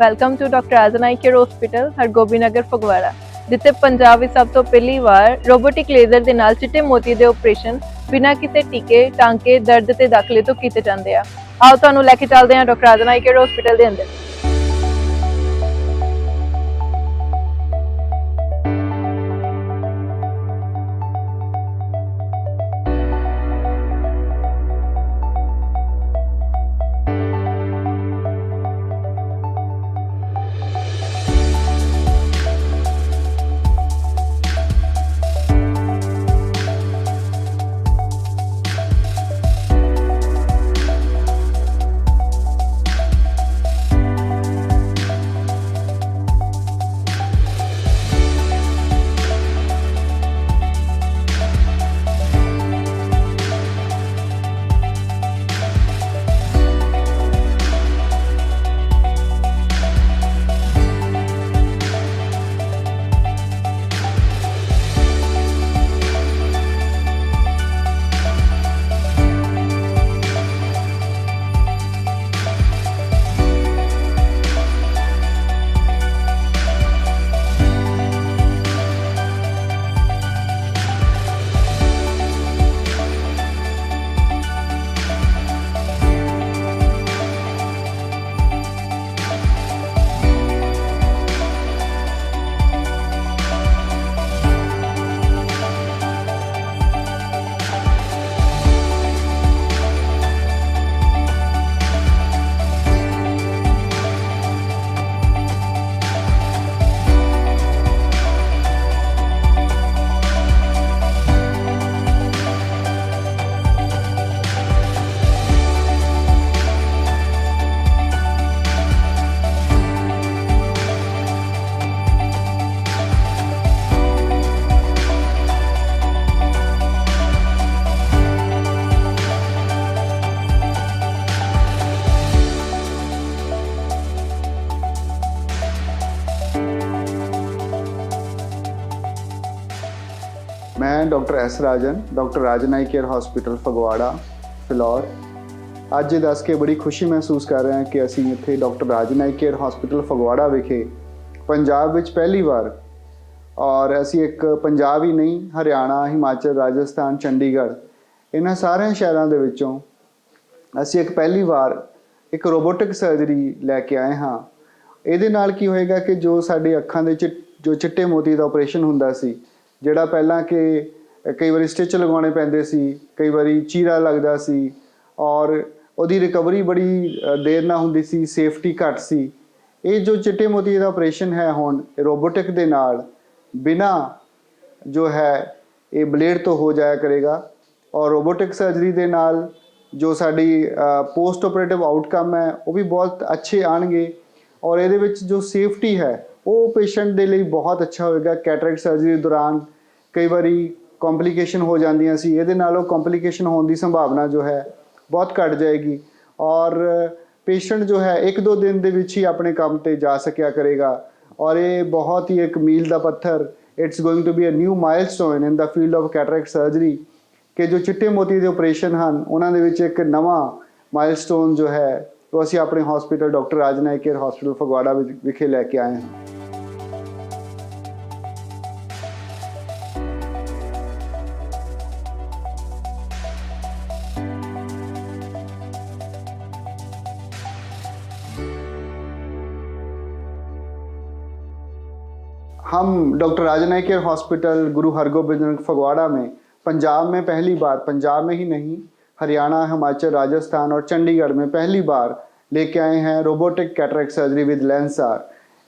Welcome to doctor Rajan eye care hospital Hargobind Nagar Phagwara, ਜਿੱਥੇ ਪੰਜਾਬ ਵਿੱਚ ਸਭ ਤੋਂ ਪਹਿਲੀ ਵਾਰ ਰੋਬੋਟਿਕ ਲੇਜ਼ਰ ਦੇ ਨਾਲ ਚਿੱਟੇ ਮੋਤੀ ਦੇ ਆਪਰੇਸ਼ਨ ਬਿਨਾਂ ਕਿਸੇ ਟੀਕੇ, ਟਾਂਕੇ, ਦਰਦ ਤੇ ਦਾਖਲੇ ਤੋਂ ਕੀਤੇ ਜਾਂਦੇ ਆ। ਆਓ ਤੁਹਾਨੂੰ ਲੈ ਕੇ ਚੱਲਦੇ ਹਾਂ doctor Rajan eye care hospital ਦੇ ਅੰਦਰ। मैं डॉक्टर एस राजन, डॉक्टर राजन आई केयर हॉस्पिटल फगवाड़ा फिलौर। ਅੱਜ ਇਹ ਦੱਸ ਕੇ ਬੜੀ ਖੁਸ਼ੀ ਮਹਿਸੂਸ ਕਰ ਰਹੇ ਹਾਂ ਕਿ ਅਸੀਂ ਇੱਥੇ doctor Rajan eye care hospital Phagwara ਵਿਖੇ ਪੰਜਾਬ ਵਿੱਚ ਪਹਿਲੀ ਵਾਰ, ਔਰ ਅਸੀਂ ਇੱਕ ਪੰਜਾਬ ਹੀ ਨਹੀਂ, ਹਰਿਆਣਾ, ਹਿਮਾਚਲ, ਰਾਜਸਥਾਨ, ਚੰਡੀਗੜ੍ਹ, ਇਹਨਾਂ ਸਾਰਿਆਂ ਸ਼ਹਿਰਾਂ ਦੇ ਵਿੱਚੋਂ ਅਸੀਂ ਇੱਕ ਪਹਿਲੀ ਵਾਰ ਇੱਕ ਰੋਬੋਟਿਕ ਸਰਜਰੀ ਲੈ ਕੇ ਆਏ ਹਾਂ। ਇਹਦੇ ਨਾਲ ਕੀ ਹੋਏਗਾ ਕਿ ਜੋ ਸਾਡੇ ਅੱਖਾਂ ਦੇ ਜੋ ਚਿੱਟੇ ਮੋਤੀ ਦਾ ਆਪਰੇਸ਼ਨ ਹੁੰਦਾ ਸੀ, ਜਿਹੜਾ ਪਹਿਲਾਂ ਕਿ ਕਈ ਵਾਰੀ ਸਟਿਚ ਲਗਾਉਣੇ ਪੈਂਦੇ ਸੀ, ਕਈ ਵਾਰੀ ਚੀਰਾ ਲੱਗਦਾ ਸੀ, ਔਰ ਉਹਦੀ ਰਿਕਵਰੀ ਬੜੀ ਦੇਰ ਨਾਲ ਹੁੰਦੀ ਸੀ, ਸੇਫਟੀ ਘੱਟ ਸੀ। ਇਹ ਜੋ ਚਿੱਟੇ ਮੋਤੀ ਦਾ ਆਪਰੇਸ਼ਨ ਹੈ ਹੁਣ ਰੋਬੋਟਿਕ ਦੇ ਨਾਲ ਬਿਨਾਂ ਜੋ ਹੈ ਇਹ ਬਲੇਡ ਤੋਂ ਹੋ ਜਾਇਆ ਕਰੇਗਾ। ਔਰ ਰੋਬੋਟਿਕ ਸਰਜਰੀ ਦੇ ਨਾਲ ਜੋ ਸਾਡੀ ਪੋਸਟ ਆਪਰੇਟਿਵ ਆਊਟਕਮ ਹੈ ਉਹ ਵੀ ਬਹੁਤ ਅੱਛੇ ਆਉਣਗੇ। ਔਰ ਇਹਦੇ ਵਿੱਚ ਜੋ ਸੇਫਟੀ ਹੈ ਉਹ ਪੇਸ਼ੈਂਟ ਦੇ ਲਈ ਬਹੁਤ ਅੱਛਾ ਹੋਏਗਾ। ਕੈਟਰੈਕਟ ਸਰਜਰੀ ਦੌਰਾਨ ਕਈ ਵਾਰੀ ਕੰਪਲਿਕੇਸ਼ਨ ਹੋ ਜਾਂਦੀਆਂ ਸੀ, ਇਹਦੇ ਨਾਲ ਉਹ ਕੰਪਲਿਕੇਸ਼ਨ ਹੋਣ ਦੀ ਸੰਭਾਵਨਾ ਜੋ ਹੈ ਬਹੁਤ ਘਟ ਜਾਏਗੀ। ਔਰ ਪੇਸ਼ੈਂਟ ਜੋ ਹੈ 1-2 ਦਿਨ ਦੇ ਵਿੱਚ ਹੀ ਆਪਣੇ ਕੰਮ ਤੇ ਜਾ ਸਕਿਆ ਕਰੇਗਾ। ਔਰ ਇਹ ਬਹੁਤ ਹੀ ਇੱਕ ਮੀਲ ਦਾ ਪੱਥਰ, it's going to be a new milestone in the field of cataract surgery, ਕਿ ਜੋ ਚਿੱਟੇ ਮੋਤੀ ਦੇ ਆਪਰੇਸ਼ਨ ਹਨ ਉਹਨਾਂ ਦੇ ਵਿੱਚ ਇੱਕ ਨਵਾਂ ਮਾਈਲਸਟੋਨ ਜੋ ਹੈ ਉਹ ਅਸੀਂ ਆਪਣੇ hospital doctor Rajan eye care hospital Phagwara ਵਿਖੇ ਲੈ ਕੇ ਆਏ ਹਾਂ। हम डॉक्टर राजन आई केयर हॉस्पिटल गुरु हरगोबिंद नगर फगवाड़ा में पंजाब में पहली बार, पंजाब में ही नहीं हरियाणा, हिमाचल, राजस्थान और चंडीगढ़ में पहली बार लेके आए हैं robotic cataract surgery with lancer.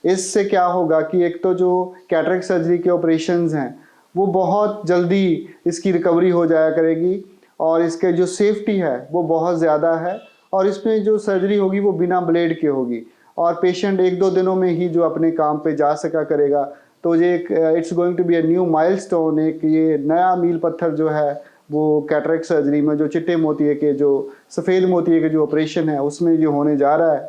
इससे क्या होगा कि एक तो जो कैटरेक्ट सर्जरी के ऑपरेशंस हैं वो बहुत जल्दी इसकी रिकवरी हो जाया करेगी, और इसके जो सेफ्टी है वो बहुत ज़्यादा है, और इसमें जो सर्जरी होगी वो बिना ब्लेड के होगी, और पेशेंट 1-2 दिनों में ही जो अपने काम पे जा सका करेगा। तो ये एक it's going to be a new milestone, एक ये नया मील पत्थर जो है वो कैटरेक्ट सर्जरी में, जो चिट्टे मोतिये के, जो सफ़ेद मोतिये के जो ऑपरेशन है उसमें जो होने जा रहा है।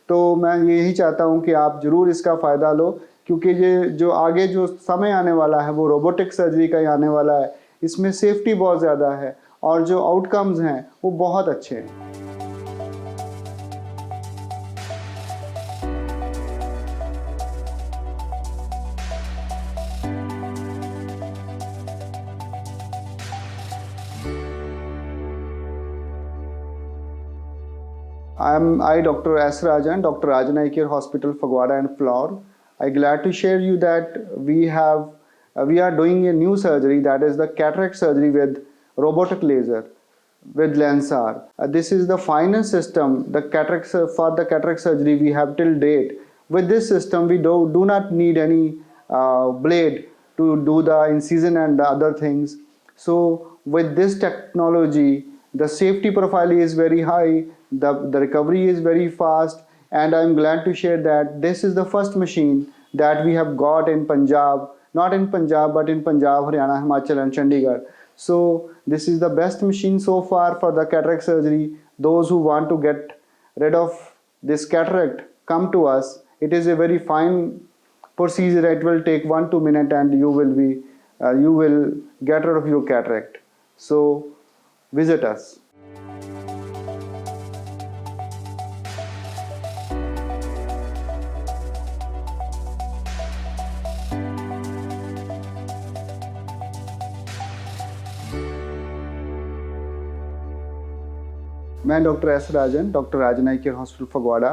तो मैं यही चाहता हूँ कि आप ज़रूर इसका फ़ायदा लो, क्योंकि ये जो आगे जो समय आने वाला है वो रोबोटिक सर्जरी का ही आने वाला है। इसमें सेफ्टी बहुत ज़्यादा है और जो आउटकम्स हैं वो बहुत अच्छे हैं। I Dr. S. Rajan, Dr. Rajan Eye Care Hospital, Fagwada and Fleur. I'm glad to share you that we are doing a new surgery, that is the cataract surgery with robotic laser with LENSAR. This is the finest system the for the cataract surgery we have till date. With this system, we do not need any blade to do the incision and the other things. So with this technology, the safety profile is very high, the recovery is very fast, and I'm glad to share that this is the first machine that we have got in Punjab, not in Punjab but in Punjab, Haryana, Himachal and Chandigarh. So this is the best machine so far for the cataract surgery. Those who want to get rid of this cataract, come to us. It is a very fine procedure. It will take 1-2 minutes and you will get rid of your cataract. So visit us. मैं doctor S राजन, doctor राजन आई care hospital Phagwara.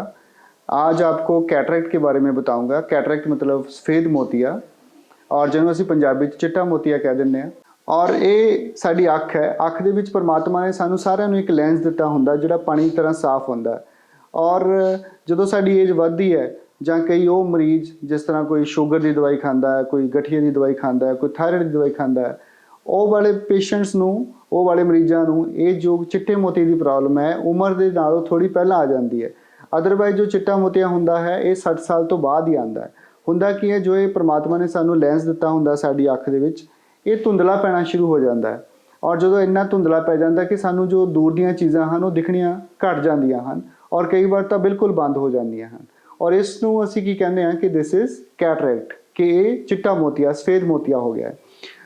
आज आपको cataract के बारे में बताऊंगा। Cataract मतलब सफेद मोतिया, और ਜਿਹਨੂੰ ਅਸੀਂ ਪੰਜਾਬੀ ਚ ਚਿੱਟਾ ਮੋਤੀਆ ਕਹਿ ਦਿੰਦੇ ਆ। ਔਰ ਇਹ ਸਾਡੀ ਅੱਖ ਹੈ। ਅੱਖ ਦੇ ਵਿੱਚ ਪਰਮਾਤਮਾ ਨੇ ਸਾਨੂੰ ਸਾਰਿਆਂ ਨੂੰ ਇੱਕ ਲੈਂਸ ਦਿੱਤਾ ਹੁੰਦਾ ਜਿਹੜਾ ਪਾਣੀ ਦੀ ਤਰ੍ਹਾਂ ਸਾਫ਼ ਹੁੰਦਾ। ਔਰ ਜਦੋਂ ਸਾਡੀ ਏਜ ਵੱਧਦੀ ਹੈ ਜਾਂ ਕਈ ਉਹ ਮਰੀਜ਼ ਜਿਸ ਤਰ੍ਹਾਂ ਕੋਈ ਸ਼ੂਗਰ ਦੀ ਦਵਾਈ ਖਾਂਦਾ ਹੈ, ਕੋਈ ਗਠੀਏ ਦੀ ਦਵਾਈ ਖਾਂਦਾ ਹੈ, ਕੋਈ ਥਾਇਰਾਇਡ ਦੀ ਦਵਾਈ ਖਾਂਦਾ ਹੈ, ਉਹ ਵਾਲੇ ਪੇਸ਼ੈਂਟਸ ਨੂੰ, ਉਹ ਵਾਲੇ ਮਰੀਜ਼ਾਂ ਨੂੰ ਇਹ ਜੋ ਚਿੱਟੇ ਮੋਤੀ ਦੀ ਪ੍ਰੋਬਲਮ ਹੈ ਉਮਰ ਦੇ ਨਾਲੋਂ ਥੋੜੀ ਪਹਿਲਾਂ ਆ ਜਾਂਦੀ ਹੈ। ਅਦਰਵਾਈਜ਼ ਜੋ ਚਿੱਟਾ ਮੋਤੀਆ ਹੁੰਦਾ ਹੈ ਇਹ 60 ਸਾਲ ਤੋਂ ਬਾਅਦ ਹੀ ਆਉਂਦਾ ਹੈ। ਹੁੰਦਾ ਕੀ ਹੈ, ਜੋ ਇਹ ਪਰਮਾਤਮਾ ਨੇ ਸਾਨੂੰ ਲੈਂਸ ਦਿੱਤਾ ਹੁੰਦਾ ਸਾਡੀ ਅੱਖ ਦੇ ਵਿੱਚ, ਇਹ ਧੁੰਦਲਾ ਪੈਣਾ ਸ਼ੁਰੂ ਹੋ ਜਾਂਦਾ ਹੈ। ਔਰ ਜਦੋਂ ਇੰਨਾ ਧੁੰਦਲਾ ਪੈ ਜਾਂਦਾ ਕਿ ਸਾਨੂੰ ਜੋ ਦੂਰ ਦੀਆਂ ਚੀਜ਼ਾਂ ਹਨ ਉਹ ਦਿਖਣੀਆਂ ਘੱਟ ਜਾਂਦੀਆਂ ਹਨ, ਔਰ ਕਈ ਵਾਰ ਤਾਂ ਬਿਲਕੁਲ ਬੰਦ ਹੋ ਜਾਂਦੀਆਂ ਹਨ। ਔਰ ਇਸ ਨੂੰ ਅਸੀਂ ਕੀ ਕਹਿੰਦੇ ਹਾਂ ਕਿ ਦਿਸ ਇਜ਼ ਕੈਟਰੈਕਟ, ਕਿ ਇਹ ਚਿੱਟਾ ਮੋਤੀਆ, ਸਫੇਦ ਮੋਤੀਆ ਹੋ ਗਿਆ।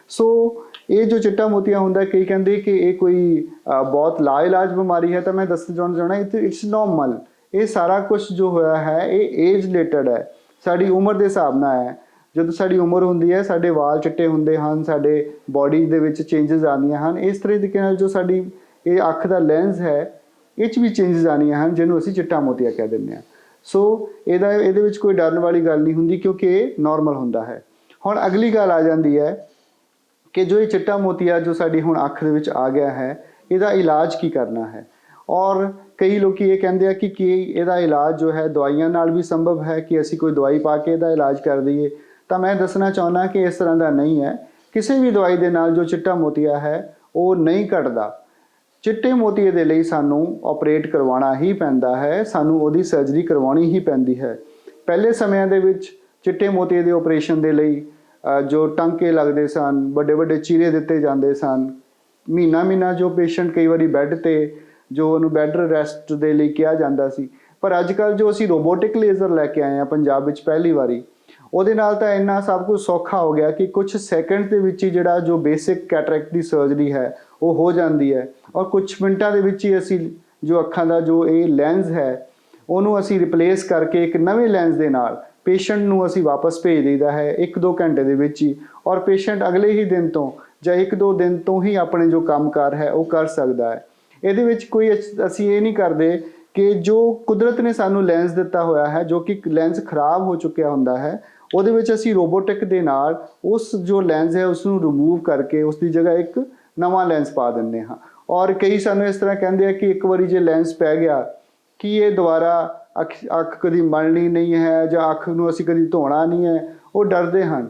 ਸੋ ਇਹ ਜੋ ਚਿੱਟਾ ਮੋਤੀਆ ਹੁੰਦਾ, ਕਈ ਕਹਿੰਦੇ ਕਿ ਇਹ ਕੋਈ ਬਹੁਤ ਲਾਇਲਾਜ ਬਿਮਾਰੀ ਹੈ, ਤਾਂ ਮੈਂ ਦੱਸਣਾ ਚਾਹੁੰਦਾ ਇਟਸ ਨੋਰਮਲ। ਇਹ ਸਾਰਾ ਕੁਝ ਜੋ ਹੋਇਆ ਹੈ ਇਹ ਏਜ ਰਿਲੇਟਡ ਹੈ, ਸਾਡੀ ਉਮਰ ਦੇ ਹਿਸਾਬ ਨਾਲ ਹੈ। ਜਦੋਂ ਸਾਡੀ ਉਮਰ ਹੁੰਦੀ ਹੈ ਸਾਡੇ ਵਾਲ ਚਿੱਟੇ ਹੁੰਦੇ ਹਨ, ਸਾਡੇ ਬੋਡੀ ਦੇ ਵਿੱਚ ਚੇਂਜਸ ਆਉਂਦੀਆਂ ਹਨ। ਇਸ ਤਰੀਕੇ ਨਾਲ ਜੋ ਸਾਡੀ ਇਹ ਅੱਖ ਦਾ ਲੈਂਸ ਹੈ ਇਹ 'ਚ ਵੀ ਚੇਂਜਸ ਆਉਂਦੀਆਂ ਹਨ, ਜਿਹਨੂੰ ਅਸੀਂ ਚਿੱਟਾ ਮੋਤੀਆ ਕਹਿ ਦਿੰਦੇ ਹਾਂ। ਸੋ ਇਹਦੇ ਵਿੱਚ ਕੋਈ ਡਰਨ ਵਾਲੀ ਗੱਲ ਨਹੀਂ ਹੁੰਦੀ, ਕਿਉਂਕਿ ਇਹ ਨੋਰਮਲ ਹੁੰਦਾ ਹੈ। ਹੁਣ ਅਗਲੀ ਗੱਲ ਆ ਜਾਂਦੀ ਹੈ ਕਿ ਜੋ ਇਹ ਚਿੱਟਾ ਮੋਤੀਆ ਜੋ ਸਾਡੀ ਹੁਣ ਅੱਖ ਦੇ ਵਿੱਚ ਆ ਗਿਆ ਹੈ, ਇਹਦਾ ਇਲਾਜ ਕੀ ਕਰਨਾ ਹੈ। ਔਰ ਕਈ ਲੋਕ ਇਹ ਕਹਿੰਦੇ ਆ ਕਿ ਇਹਦਾ ਇਲਾਜ ਜੋ ਹੈ ਦਵਾਈਆਂ ਨਾਲ ਵੀ ਸੰਭਵ ਹੈ, ਕਿ ਅਸੀਂ ਕੋਈ ਦਵਾਈ ਪਾ ਕੇ ਇਹਦਾ ਇਲਾਜ ਕਰ ਦਈਏ। ਤਾਂ ਮੈਂ ਦੱਸਣਾ ਚਾਹੁੰਦਾ ਕਿ ਇਸ ਤਰ੍ਹਾਂ ਦਾ ਨਹੀਂ ਹੈ। ਕਿਸੇ ਵੀ ਦਵਾਈ ਦੇ ਨਾਲ ਜੋ ਚਿੱਟਾ ਮੋਤੀਆ ਹੈ ਉਹ ਨਹੀਂ ਘਟਦਾ। ਚਿੱਟੇ ਮੋਤੀਏ ਦੇ ਲਈ ਸਾਨੂੰ ਆਪਰੇਟ ਕਰਵਾਉਣਾ ਹੀ ਪੈਂਦਾ ਹੈ, ਸਾਨੂੰ ਉਹਦੀ ਸਰਜਰੀ ਕਰਵਾਉਣੀ ਹੀ ਪੈਂਦੀ ਹੈ। ਪਹਿਲੇ ਸਮਿਆਂ ਦੇ ਵਿੱਚ ਚਿੱਟੇ ਮੋਤੀਏ ਦੇ ਆਪਰੇਸ਼ਨ ਦੇ ਲਈ ਜੋ ਟਾਂਕੇ ਲੱਗਦੇ ਸਨ, ਵੱਡੇ ਵੱਡੇ ਚੀਰੇ ਦਿੱਤੇ ਜਾਂਦੇ ਸਨ। ਮਹੀਨਾ ਜੋ ਪੇਸ਼ੈਂਟ ਕਈ ਵਾਰੀ ਬੈੱਡ 'ਤੇ, ਜੋ ਉਹਨੂੰ ਬੈੱਡ ਰੈਸਟ ਦੇ ਲਈ ਕਿਹਾ ਜਾਂਦਾ ਸੀ। ਪਰ ਅੱਜ ਕੱਲ੍ਹ ਜੋ ਅਸੀਂ ਰੋਬੋਟਿਕ ਲੇਜ਼ਰ ਲੈ ਕੇ ਆਏ ਹਾਂ ਪੰਜਾਬ ਵਿੱਚ ਪਹਿਲੀ ਵਾਰੀ, ਉਹਦੇ ਨਾਲ ਤਾਂ ਇੰਨਾ ਸਭ ਕੁਝ ਸੌਖਾ ਹੋ ਗਿਆ ਕਿ ਕੁਝ ਸੈਕਿੰਡ ਦੇ ਵਿੱਚ ਹੀ ਜਿਹੜਾ ਜੋ ਬੇਸਿਕ ਕੈਟਰੈਕਟ ਦੀ ਸਰਜਰੀ ਹੈ ਉਹ ਹੋ ਜਾਂਦੀ ਹੈ। ਔਰ ਕੁਝ ਮਿੰਟਾਂ ਦੇ ਵਿੱਚ ਹੀ ਅਸੀਂ ਜੋ ਅੱਖਾਂ ਦਾ ਜੋ ਇਹ ਲੈਂਸ ਹੈ ਉਹਨੂੰ ਅਸੀਂ ਰਿਪਲੇਸ ਕਰਕੇ ਇੱਕ ਨਵੇਂ ਲੈਂਸ ਦੇ ਨਾਲ ਪੇਸ਼ੈਂਟ ਨੂੰ ਅਸੀਂ ਵਾਪਸ ਭੇਜ ਦਈਦਾ ਹੈ 1-2 ਘੰਟੇ ਦੇ ਵਿੱਚ ਹੀ। ਔਰ ਪੇਸ਼ੈਂਟ ਅਗਲੇ ਹੀ ਦਿਨ ਤੋਂ ਜਾਂ 1-2 ਦਿਨ ਤੋਂ ਹੀ ਆਪਣੇ ਜੋ ਕੰਮਕਾਰ ਹੈ ਉਹ ਕਰ ਸਕਦਾ ਹੈ। ਇਹਦੇ ਵਿੱਚ ਕੋਈ ਅਸੀਂ ਇਹ ਨਹੀਂ ਕਰਦੇ ਕਿ ਜੋ ਕੁਦਰਤ ਨੇ ਸਾਨੂੰ ਲੈਂਸ ਦਿੱਤਾ ਹੋਇਆ ਹੈ, ਜੋ ਕਿ ਲੈਂਸ ਖਰਾਬ ਹੋ ਚੁੱਕਿਆ ਹੁੰਦਾ ਹੈ, ਉਹਦੇ ਵਿੱਚ ਅਸੀਂ ਰੋਬੋਟਿਕ ਦੇ ਨਾਲ ਉਸ ਜੋ ਲੈਂਸ ਹੈ ਉਸ ਨੂੰ ਰਿਮੂਵ ਕਰਕੇ ਉਸ ਦੀ ਜਗ੍ਹਾ ਇੱਕ ਨਵਾਂ ਲੈਂਸ ਪਾ ਦਿੰਦੇ ਹਾਂ। ਔਰ ਕਈ ਸਾਨੂੰ ਇਸ ਤਰ੍ਹਾਂ ਕਹਿੰਦੇ ਆ ਕਿ ਇੱਕ ਵਾਰੀ ਜੇ ਲੈਂਸ ਪੈ ਗਿਆ ਕਿ ਇਹ ਦੁਬਾਰਾ ਅੱਖ ਕਦੀ ਮਲਣੀ ਨਹੀਂ ਹੈ ਜਾਂ ਅੱਖ ਨੂੰ ਅਸੀਂ ਕਦੀ ਧੋਣਾ ਨਹੀਂ ਹੈ, ਉਹ ਡਰਦੇ ਹਨ।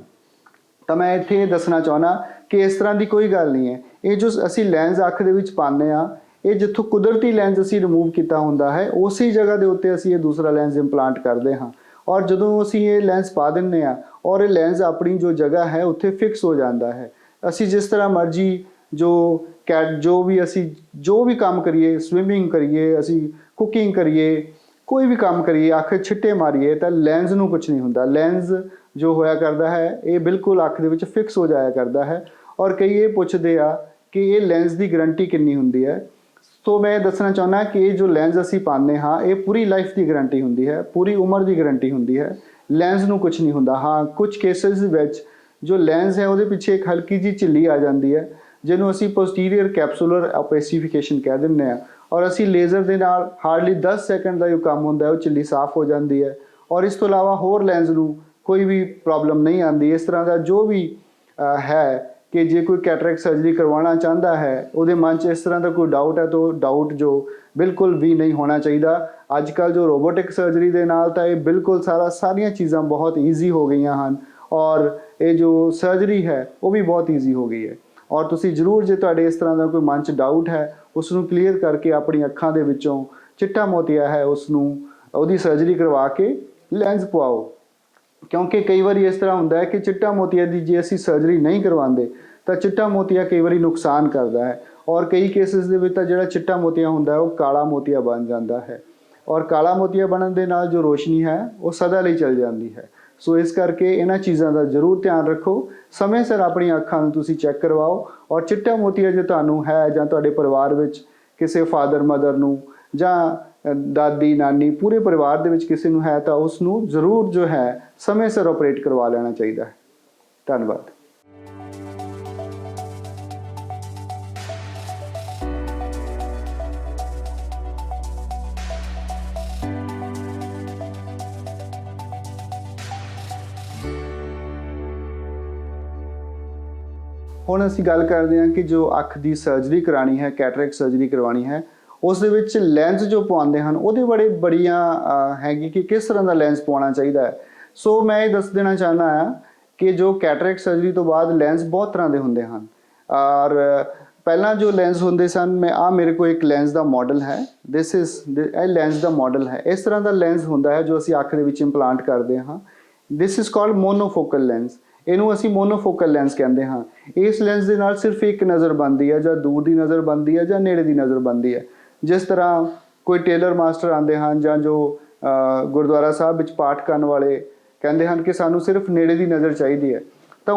ਤਾਂ ਮੈਂ ਇੱਥੇ ਇਹ ਦੱਸਣਾ ਚਾਹੁੰਦਾ ਕਿ ਇਸ ਤਰ੍ਹਾਂ ਦੀ ਕੋਈ ਗੱਲ ਨਹੀਂ ਹੈ। ਇਹ ਜੋ ਅਸੀਂ ਲੈਂਸ ਅੱਖ ਦੇ ਵਿੱਚ ਪਾਉਂਦੇ ਹਾਂ, ਇਹ ਜਿੱਥੋਂ ਕੁਦਰਤੀ ਲੈਂਸ ਅਸੀਂ ਰਿਮੂਵ ਕੀਤਾ ਹੁੰਦਾ ਹੈ ਉਸੇ ਜਗ੍ਹਾ ਦੇ ਉੱਤੇ ਅਸੀਂ ਇਹ ਦੂਸਰਾ ਲੈਂਸ ਇੰਪਲਾਂਟ ਕਰਦੇ ਹਾਂ। ਔਰ ਜਦੋਂ ਅਸੀਂ ਇਹ ਲੈਂਸ ਪਾ ਦਿੰਦੇ ਹਾਂ ਔਰ ਇਹ ਲੈਂਸ ਆਪਣੀ ਜੋ ਜਗ੍ਹਾ ਹੈ ਉੱਥੇ ਫਿਕਸ ਹੋ ਜਾਂਦਾ ਹੈ। ਅਸੀਂ ਜਿਸ ਤਰ੍ਹਾਂ ਮਰਜ਼ੀ ਜੋ ਵੀ ਕੰਮ ਕਰੀਏ, ਸਵਿਮਿੰਗ ਕਰੀਏ, ਅਸੀਂ ਕੁਕਿੰਗ ਕਰੀਏ, ਕੋਈ ਵੀ ਕੰਮ ਕਰੀਏ, ਅੱਖ ਛਿੱਟੇ ਮਾਰੀਏ, ਤਾਂ ਲੈਂਸ ਨੂੰ ਕੁਝ ਨਹੀਂ ਹੁੰਦਾ। ਲੈਂਸ ਜੋ ਹੋਇਆ ਕਰਦਾ ਹੈ ਇਹ ਬਿਲਕੁਲ ਅੱਖ ਦੇ ਵਿੱਚ ਫਿਕਸ ਹੋ ਜਾਇਆ ਕਰਦਾ ਹੈ। ਔਰ ਕਈ ਇਹ ਪੁੱਛਦੇ ਆ ਕਿ ਇਹ ਲੈਂਸ ਦੀ ਗਰੰਟੀ ਕਿੰਨੀ ਹੁੰਦੀ ਹੈ। ਸੋ ਮੈਂ ਦੱਸਣਾ ਚਾਹੁੰਦਾ ਕਿ ਇਹ ਜੋ ਲੈਂਸ ਅਸੀਂ ਪਾਉਂਦੇ ਹਾਂ ਇਹ ਪੂਰੀ ਲਾਈਫ ਦੀ ਗਰੰਟੀ ਹੁੰਦੀ ਹੈ, ਪੂਰੀ ਉਮਰ ਦੀ ਗਰੰਟੀ ਹੁੰਦੀ ਹੈ। ਲੈਂਸ ਨੂੰ ਕੁਝ ਨਹੀਂ ਹੁੰਦਾ। ਹਾਂ, ਕੁਝ ਕੇਸਿਸ ਵਿੱਚ ਜੋ ਲੈਂਸ ਹੈ ਉਹਦੇ ਪਿੱਛੇ ਇੱਕ ਹਲਕੀ ਜਿਹੀ ਝਿੱਲੀ ਆ ਜਾਂਦੀ ਹੈ, ਜਿਹਨੂੰ ਅਸੀਂ ਪੋਸਟੀਰੀਅਰ ਕੈਪਸੂਲਰ ਓਪੈਸੀਫਿਕੇਸ਼ਨ ਕਹਿ ਦਿੰਦੇ ਹਾਂ। ਔਰ ਅਸੀਂ ਲੇਜ਼ਰ ਦੇ ਨਾਲ ਹਾਰਡਲੀ 10 ਸੈਕਿੰਡ ਦਾ ਜੋ ਕੰਮ ਹੁੰਦਾ ਹੈ ਉਹ ਝਿੱਲੀ ਸਾਫ਼ ਹੋ ਜਾਂਦੀ ਹੈ। ਔਰ ਇਸ ਤੋਂ ਇਲਾਵਾ ਹੋਰ ਲੈਂਸ ਨੂੰ ਕੋਈ ਵੀ ਪ੍ਰੋਬਲਮ ਨਹੀਂ ਆਉਂਦੀ। ਇਸ ਤਰ੍ਹਾਂ ਦਾ ਜੋ ਵੀ ਹੈ ਕਿ ਜੇ ਕੋਈ ਕੈਟਰੈਕਟ ਸਰਜਰੀ ਕਰਵਾਉਣਾ ਚਾਹੁੰਦਾ ਹੈ ਉਹਦੇ ਮਨ 'ਚ ਇਸ ਤਰ੍ਹਾਂ ਦਾ ਕੋਈ ਡਾਊਟ ਹੈ ਤਾਂ ਉਹ ਡਾਊਟ ਜੋ ਬਿਲਕੁਲ ਵੀ ਨਹੀਂ ਹੋਣਾ ਚਾਹੀਦਾ। ਅੱਜ ਕੱਲ੍ਹ ਜੋ ਰੋਬੋਟਿਕ ਸਰਜਰੀ ਦੇ ਨਾਲ ਤਾਂ ਇਹ ਬਿਲਕੁਲ ਸਾਰੀਆਂ ਚੀਜ਼ਾਂ ਬਹੁਤ ਈਜ਼ੀ ਹੋ ਗਈਆਂ ਹਨ ਔਰ ਇਹ ਜੋ ਸਰਜਰੀ ਹੈ ਉਹ ਵੀ ਬਹੁਤ ਈਜ਼ੀ ਹੋ ਗਈ ਹੈ। ਔਰ ਤੁਸੀਂ ਜ਼ਰੂਰ ਜੇ ਤੁਹਾਡੇ ਇਸ ਤਰ੍ਹਾਂ ਦਾ ਕੋਈ ਮਨ 'ਚ ਡਾਊਟ ਹੈ ਉਸ ਨੂੰ ਕਲੀਅਰ ਕਰਕੇ ਆਪਣੀ ਅੱਖਾਂ ਦੇ ਵਿੱਚੋਂ ਚਿੱਟਾ ਮੋਤੀਆ ਹੈ ਉਸ ਨੂੰ ਉਹਦੀ ਸਰਜਰੀ ਕਰਵਾ ਕੇ ਲੈਂਸ ਪਵਾਓ। ਕਿਉਂਕਿ ਕਈ ਵਾਰੀ ਇਸ ਤਰ੍ਹਾਂ ਹੁੰਦਾ ਹੈ ਕਿ ਚਿੱਟਾ ਮੋਤੀਆ ਦੀ ਜੇ ਅਸੀਂ ਸਰਜਰੀ ਨਹੀਂ ਕਰਵਾਉਂਦੇ ਤਾਂ ਚਿੱਟਾ ਮੋਤੀਆ ਕਈ ਵਾਰੀ ਨੁਕਸਾਨ ਕਰਦਾ ਹੈ ਔਰ ਕਈ ਕੇਸਿਸ ਦੇ ਵਿੱਚ ਤਾਂ ਜਿਹੜਾ ਚਿੱਟਾ ਮੋਤੀਆ ਹੁੰਦਾ ਉਹ ਕਾਲਾ ਮੋਤੀਆ ਬਣ ਜਾਂਦਾ ਹੈ ਔਰ ਕਾਲਾ ਮੋਤੀਆ ਬਣਨ ਦੇ ਨਾਲ ਜੋ ਰੋਸ਼ਨੀ ਹੈ ਉਹ ਸਦਾ ਲਈ ਚਲ ਜਾਂਦੀ ਹੈ। ਸੋ ਇਸ ਕਰਕੇ ਇਹਨਾਂ ਚੀਜ਼ਾਂ ਦਾ ਜ਼ਰੂਰ ਧਿਆਨ ਰੱਖੋ। ਸਮੇਂ ਸਿਰ ਆਪਣੀਆਂ ਅੱਖਾਂ ਨੂੰ ਤੁਸੀਂ ਚੈੱਕ ਕਰਵਾਓ ਔਰ ਚਿੱਟਾ ਮੋਤੀਆ ਜੇ ਤੁਹਾਨੂੰ ਹੈ ਜਾਂ ਤੁਹਾਡੇ ਪਰਿਵਾਰ ਵਿੱਚ ਕਿਸੇ ਫਾਦਰ ਮਦਰ ਨੂੰ ਜਾਂ ਦਾਦੀ ਨਾਨੀ ਪੂਰੇ ਪਰਿਵਾਰ ਦੇ ਵਿੱਚ ਕਿਸੇ ਨੂੰ ਹੈ ਤਾਂ ਉਸ ਨੂੰ ਜ਼ਰੂਰ ਜੋ ਹੈ ਸਮੇਂ ਸਿਰ ਆਪਰੇਟ ਕਰਵਾ ਲੈਣਾ ਚਾਹੀਦਾ ਹੈ। ਧੰਨਵਾਦ। ਹੁਣ ਅਸੀਂ ਗੱਲ ਕਰਦੇ ਹਾਂ ਕਿ ਜੋ ਅੱਖ ਦੀ ਸਰਜਰੀ ਕਰਾਣੀ ਹੈ, ਕੈਟਰੈਕਟ ਸਰਜਰੀ ਕਰਵਾਉਣੀ ਹੈ, ਉਸ ਦੇ ਵਿੱਚ ਲੈਂਸ ਜੋ ਪਵਾਉਂਦੇ ਹਨ ਉਹਦੇ ਬੜੀਆਂ ਹੈਗੀ ਕਿ ਕਿਸ ਤਰ੍ਹਾਂ ਦਾ ਲੈਂਸ ਪਵਾਉਣਾ ਚਾਹੀਦਾ ਹੈ। ਸੋ ਮੈਂ ਇਹ ਦੱਸ ਦੇਣਾ ਚਾਹੁੰਦਾ ਹਾਂ ਕਿ ਜੋ ਕੈਟਰੈਕਟ ਸਰਜਰੀ ਤੋਂ ਬਾਅਦ ਲੈਂਸ ਬਹੁਤ ਤਰ੍ਹਾਂ ਦੇ ਹੁੰਦੇ ਹਨ ਔਰ ਪਹਿਲਾਂ ਜੋ ਲੈਂਸ ਹੁੰਦੇ ਸਨ ਮੇਰੇ ਕੋਲ ਇੱਕ ਲੈਂਸ ਦਾ ਮਾਡਲ ਹੈ। ਇਹ ਲੈਂਸ ਦਾ ਮਾਡਲ ਹੈ। ਇਸ ਤਰ੍ਹਾਂ ਦਾ ਲੈਂਸ ਹੁੰਦਾ ਹੈ ਜੋ ਅਸੀਂ ਅੱਖ ਦੇ ਵਿੱਚ ਇੰਪਲਾਂਟ ਕਰਦੇ ਹਾਂ। This is called monofocal lens. ਇਹਨੂੰ ਅਸੀਂ ਮੋਨੋਫੋਕਲ ਲੈਂਸ ਕਹਿੰਦੇ ਹਾਂ। ਇਸ ਲੈਂਸ ਦੇ ਨਾਲ ਸਿਰਫ ਇੱਕ ਨਜ਼ਰ ਬਣਦੀ ਹੈ, ਜਾਂ ਦੂਰ ਦੀ ਨਜ਼ਰ ਬਣਦੀ ਹੈ ਜਾਂ ਨੇੜੇ ਦੀ ਨਜ਼ਰ ਬਣਦੀ ਹੈ। ਜਿਸ ਤਰ੍ਹਾਂ ਕੋਈ ਟੇਲਰ ਮਾਸਟਰ ਆਉਂਦੇ ਹਨ ਜਾਂ ਜੋ ਗੁਰਦੁਆਰਾ ਸਾਹਿਬ ਵਿੱਚ ਪਾਠ ਕਰਨ ਵਾਲੇ ਕਹਿੰਦੇ ਹਨ ਕਿ ਸਾਨੂੰ ਸਿਰਫ ਨੇੜੇ ਦੀ ਨਜ਼ਰ ਚਾਹੀਦੀ ਹੈ, ਤਾਂ